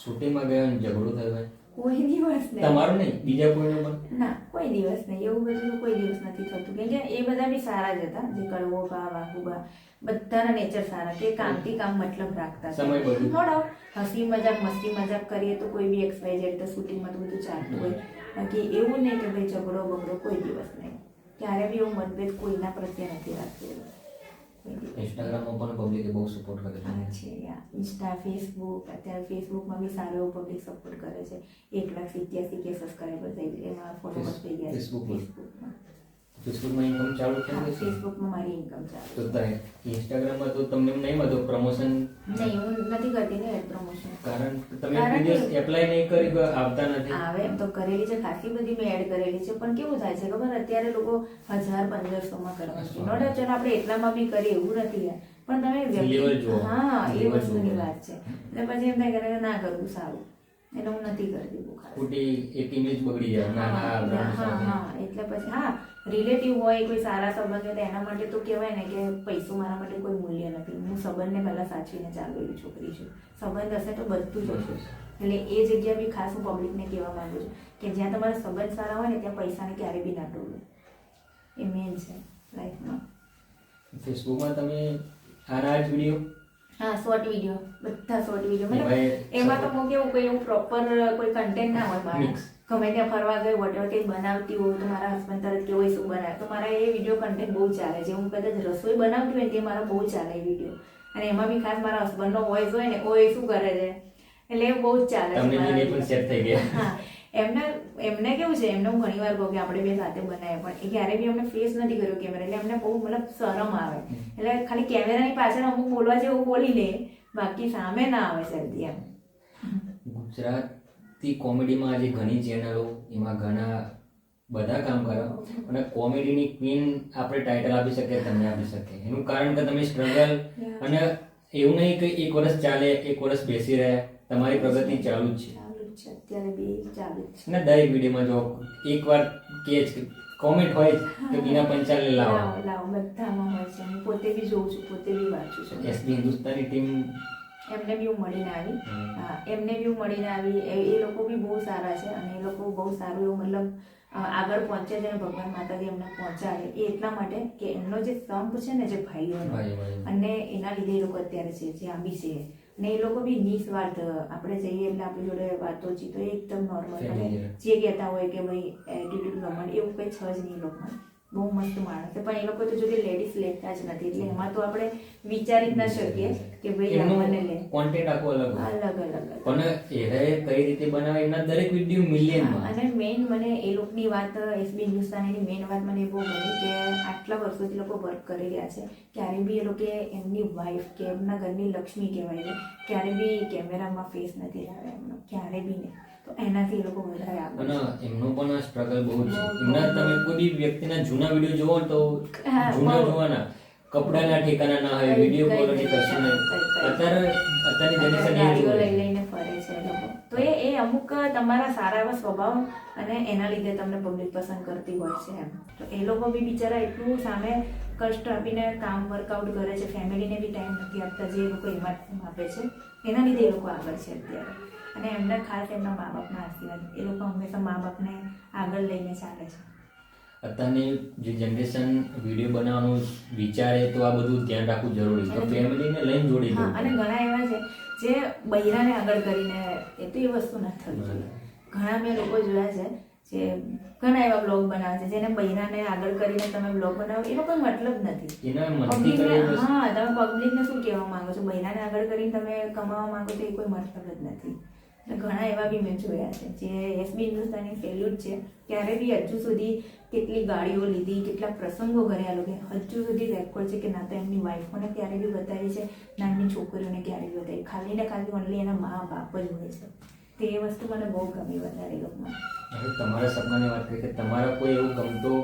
શૂટિંગમાં ગયા અને ઝઘડો થયો હોય? કોઈ દિવસ નહીં. તમારું નહીં, બીજા કોઈનો પણ? ના, કોઈ દિવસ નહીં. એવું બધું કોઈ દિવસ નથી થતું, કેમ કે એ બધા બી સારા જ હતા. જે કડવો બા, વાઘુબા, બધાના નેચર સારા, કે કામથી કામ મતલબ રાખતા. સમય બધું નો ડાઉટ હસી મજાક, મસ્તી મજાક કરીએ તો કોઈ બી XYZ તો શૂટિંગમાં તો બધું ચાલતું હોય. બાકી એવું નહીં કે ભાઈ ઝઘડો બગડો, કોઈ દિવસ નહીં. ક્યારે બી એવું મતભેદ કોઈના પ્રત્યે નથી રાખતું. ઇન્સ્ટાગ્રામમાં પણ પબ્લિકે બહુ સપોર્ટ કરે છે. ઇન્સ્ટા, ફેસબુક, અત્યારે ફેસબુકમાં બી સારો એવો પબ્લિક સપોર્ટ કરે છે. 1,87,000 કે સબસ્ક્રાઈબર થઈ ગયા, એમાં ફોલોવર્સ થઈ ગયા છે ફેસબુકમાં. ફેસબુકમાં ઇન્કમ ચાલુ થઈ ગઈ છે? ફેસબુકમાં મારી ઇન્કમ ચાલુ તો ઇન્સ્ટાગ્રામમાં તો તમને નહીં મળતો પ્રમોશન? નહીં, હું નથી કરતી ને એડ પ્રમોશન. કારણ કે તમે વિડિયોઝ એપ્લાય નહીં કરી કે આવતા નથી? આવે એમ તો કરેલી છે, ખાસી બધી મેં એડ કરેલી છે, પણ કેવું થાય છે ખબર, અત્યારે લોકો 1000-1500 માં કરવા છે. નો ડાઉટ, ચાલો આપણે એટલામાં બી કરીએ એવું નથી યાર, પણ તમે Level જુઓ. હા, એ Level વસ્તુની જુઓ. વાત છે. એટલે પછી એમ થાય કે ના કરવું સારું, એટલે હું નથી કરતી બહુ ખાસ. ખોટી એક ઇમેજ બગડી જાય નાના બ્રાન્ડ સાથે. હા, એટલે પછી હા, રિલેટિવ હોય, કોઈ સારા સંબંધ હોય તો એના માટે તો કહેવાય ને કે પૈસો મારા માટે કોઈ મૂલ્ય નથી. હું સંબંધને પહેલા સાચવીને ચાલુ એવી છોકરી છું. સંબંધ હશે તો બધું જ હશે. એટલે એ જગ્યા બી ખાસ હું પબ્લિકને કહેવા માંગુ છું કે જ્યાં તમારા સંબંધ સારા હોય ને ત્યાં પૈસાને ક્યારે બી ના ડોલે. એ મેન છે લાઈફમાં. ફેસબુકમાં તમે આના જ વિડીયો? હા, શોર્ટ વિડીયો, બધા શોર્ટ વિડીયો. એમાંય મતલબ એમાં તો હું કેવું કોઈ એવું પ્રોપર કોઈ કન્ટેન્ટ ના હોય મારે. Mix. ગમે ત્યાં ફરવા ગઈ, વોટેવર કંઈ બનાવતી હોઉં તો મારા હસબન્ડ તરત કે હોય શું બનાવે, તો મારા એ વિડીયો કન્ટેન્ટ બહુ ચાલે છે. હું કદાચ રસોઈ બનાવતી હોય ને તે મારા બહુ ચાલે એ વિડીયો. અને એમાં બી ખાસ મારા હસબન્ડનો વોઇસ હોય ને, ઓય શું કરે છે, એટલે એ બહુ જ ચાલે છે તમને મારા જોઈને પણ સેટ થઈ ગયા? હા, એમને કેવું છે, એમને હું ઘણી વાર કહું કે આપણે બે સાથે બનાવીએ, પણ એ ક્યારે બી અમને ફેસ નથી કર્યો કેમેરા, એટલે એમને બહુ મતલબ શરમ આવે. એટલે ખાલી કેમેરાની પાછળ અમુક બોલવા જેવું બોલી લે, બાકી સામે ના આવે જલ્દી એમ. ગુજરાતી કોમેડીમાં આજે ઘણી ચેનલો, એમાં ઘણા બધા કામ કરો અને કોમેડીની ક્વીન આપણે ટાઇટલ આપી શકીએ, તમને આપી શકીએ. એનું કારણ કે તમે સ્ટ્રગલ, અને એવું નહીં કે એક વર્ષ ચાલે, એક વર્ષ બેસી રહ્યા, તમારી પ્રગતિ ચાલુ જ છે. ચાલુ જ છે, અત્યારે બી ચાલુ જ છે. ને દરેક વિડીયોમાં જો એકવાર કે જ કોમેન્ટ હોય જ કે બીના પંચાલને લાવો. લાવો, બધામાં હોય છે. હું પોતે બી જોઉં છું, પોતે બી વાંચું છું. એસબી હિન્દુસ્તાની ટીમ એમને બી હું મળીને આવી. હા, એમને બી હું મળીને આવી. એ લોકો બી બહુ સારા છે અને એ લોકો બહુ સારું એવું મતલબ આગળ પહોંચે છે અને ભગવાન માતાજી એમને પહોંચાડે. એ એટલા માટે કે એમનો જે સ્તંભ છે ને, જે ભાઈઓનો, અને એના લીધે એ લોકો અત્યારે છે જ્યાં બી છે. અને એ લોકો બી નિસ્વાર્થ, આપણે જઈએ એટલે આપણી જોડે વાતો ચીતો એકદમ નોર્મલ, અને જે કહેતા હોય કે ભાઈ એટીટ્યુડ ગમણ એવું કંઈ છે જ નહીં. એ લોકોમાં બહુ મસ્ત માણસ છે, પણ એ લોકો તો જોડે લેડીઝ લેતા જ નથી, એટલે એમાં તો આપણે વિચારી જ ના શકીએ કે ભાઈ આપણને લે. કોન્ટેન્ટ આખો અલગ અલગ અલગ પણ એ કઈ રીતે બનાવે, એમના દરેક વિડીયો મિલિયનમાં. અને મેઇન મને એ લોકોની વાત, એસબી હિન્દુસ્તાનીની મેઇન વાત મને બહુ ગમી કે આટલા વર્ષોથી લોકો વર્ક કરી રહ્યા છે, ક્યારે બી એ લોકો એમની વાઈફ કે એમના ઘરની લક્ષ્મી કહેવાય છે, ક્યારે બી કેમેરામાં ફેસ નથી લાવ્યા એમનો, ક્યારે બી નહીં. તો એનાથી એ લોકો વધારે આગળ. અને એમનો પણ સ્ટ્રગલ બહુ છે. એમના તમે કોઈ બી વ્યક્તિના જૂના વિડીયો જોવો ને તો જૂના જોવાના કપડાના ઠેકાના ના હોય, વિડીયો ક્વોલિટી કશું નહીં. અત્યારની જનરેશન ગાડીઓ લઈ લઈને ફરે છે એ લોકો. તો એ અમુક તમારા સારા એવા સ્વભાવ અને એના લીધે તમને પબ્લિક પસંદ કરતી હોય છે એમ. તો એ લોકો બી બિચારા એટલું સામે કષ્ટ આપીને કામ વર્કઆઉટ કરે છે, ફેમિલીને બી ટાઈમ નથી આપતા, જે લોકો એમાં આપે છે એના લીધે એ લોકો આગળ છે અત્યારે. અને એમને ખાસ એમના મા બાપના આશીર્વાદ, એ લોકો હંમેશા મા બાપને આગળ લઈને ચાલે છે. અત્યારની જે જનરેશન વિડીયો બનાવવાનું વિચારે તો આ બધું ધ્યાન રાખવું જરૂરી છે. તો ફેમિલીને લઈને જોડી દો. અને ઘણા એવા છે જે બૈરાને આગળ કરીને, એ તો એ વસ્તુ ના થવી જોઈએ. ઘણા મેં લોકો જોયા છે જે ઘણા એવા બ્લોગ બનાવે છે જેને બૈરાને આગળ કરીને તમે બ્લોગ બનાવો, એનો કોઈ મતલબ નથી. હા, તમે પબ્લિકને શું કહેવા માંગો છો? બૈરાને આગળ કરીને તમે કમાવા માંગો તો એ કોઈ મતલબ જ નથી. ઘણા એવા બી મેં જોયા છે જે એસબી હિન્દુસ્તાની સેલ્યુટ છે. ક્યારે બી હજુ સુધી કેટલી ગાડીઓ લીધી, કેટલા પ્રસંગો કર્યા લોકો, હજુ સુધી રેકોર્ડ છે કે ના તો એમની વાઈફોને ક્યારે બી બતાવી છે, ના એમની છોકરીઓને ક્યારે બી બતાવી. ખાલી ને ખાલી ઓનલી એના મા બાપ જ હોય છે. તો એ વસ્તુ મને બહુ ગમી વધારે લોકોમાં. હવે તમારા સપનાની વાત કરી કે તમારા કોઈ એવું ગમતો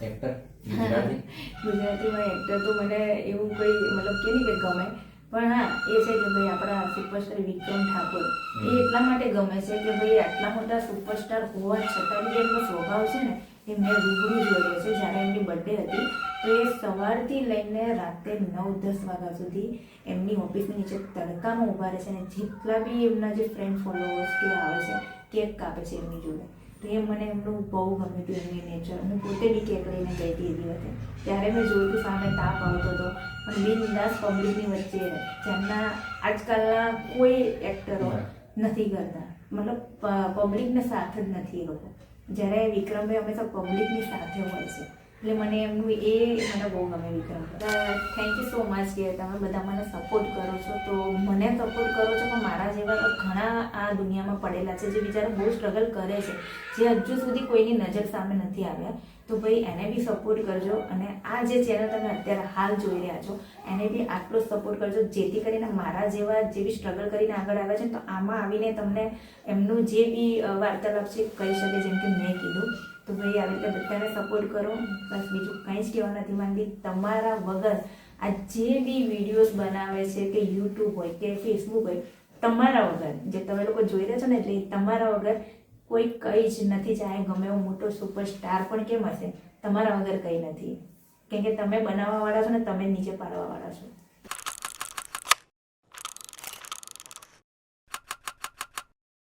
એક્ટર ગુજરાતીમાં એક્ટર તો મને એવું કોઈ મતલબ કે નહીં કે ગમે, પણ હા એ છે કે ભાઈ આપણા સુપરસ્ટાર વિક્રમ ઠાકોર, એ એટલા માટે ગમે છે કે ભાઈ આટલા મોટા સુપરસ્ટાર હોવા છતાં બી એમનો સ્વભાવ છે ને, એ મેં રૂબરૂ જોયો છે. જ્યારે એમની બર્થડે હતી તો એ સવારથી લઈને રાતે 9-10 વાગ્યા સુધી એમની ઓફિસની નીચે તડકામાં ઊભા રહે છે, અને જેટલા બી એમના જે ફ્રેન્ડ ફોલોવર્સ કે આવે છે કેક કાપે છે એમની જોડે. તો એ મને એમનું બહુ ગમ્યું હતું, એમની નેચર. હું પોતે બી કેક લઈને ગઈ હતી એ દિવસે. ત્યારે મેં જોયું હતું સામે તાપ આવતો હતો, પણ બિનદાસ પબ્લિકની વચ્ચે, જેમના આજકાલના કોઈ એક્ટરો નથી કરતા, મતલબ પબ્લિકને સાથ જ નથી એ લોકો. જ્યારે વિક્રમભાઈ હંમેશા પબ્લિકની સાથે હોય છે, એટલે મને એમનું એ મને બહુ ગમે વિક્રમ. થેન્ક યુ સો મચ કે તમે બધા મને સપોર્ટ કરો છો. તો મને સપોર્ટ કરો છો પણ મારા જેવા તો ઘણા આ દુનિયામાં પડેલા છે જે બિચારા બહુ સ્ટ્રગલ કરે છે, જે હજુ સુધી કોઈની નજર સામે નથી આવ્યા. તો ભાઈ એને બી સપોર્ટ કરજો અને આ જે ચેનલ તમે અત્યારે હાલ જોઈ રહ્યા છો એને બી આટલો સપોર્ટ કરજો, જેથી કરીને મારા જેવા જે બી સ્ટ્રગલ કરીને આગળ આવ્યા છે ને તો આમાં આવીને તમને એમનું જે બી વાર્તાલાપ છે કહી શકે, જેમ કે મેં કીધું. તો ભાઈ આવી રીતે બધાને સપોર્ટ કરો. બસ બીજું કંઈ જ કહેવા નથી માંગતી. તમારા વગર આ જે બી વિડીયોઝ બનાવે છે કે યુટ્યુબ હોય કે ફેસબુક હોય, તમારા વગર જે તમે લોકો જોઈ રહ્યા છો ને એટલે તમારા વગર કોઈ કંઈ જ નથી. ચાહે ગમે એવો મોટો સુપરસ્ટાર પણ કેમ હશે, તમારા વગર કંઈ નથી. કેમ કે તમે બનાવવાવાળા છો ને તમે નીચે પાડવાવાળા છો.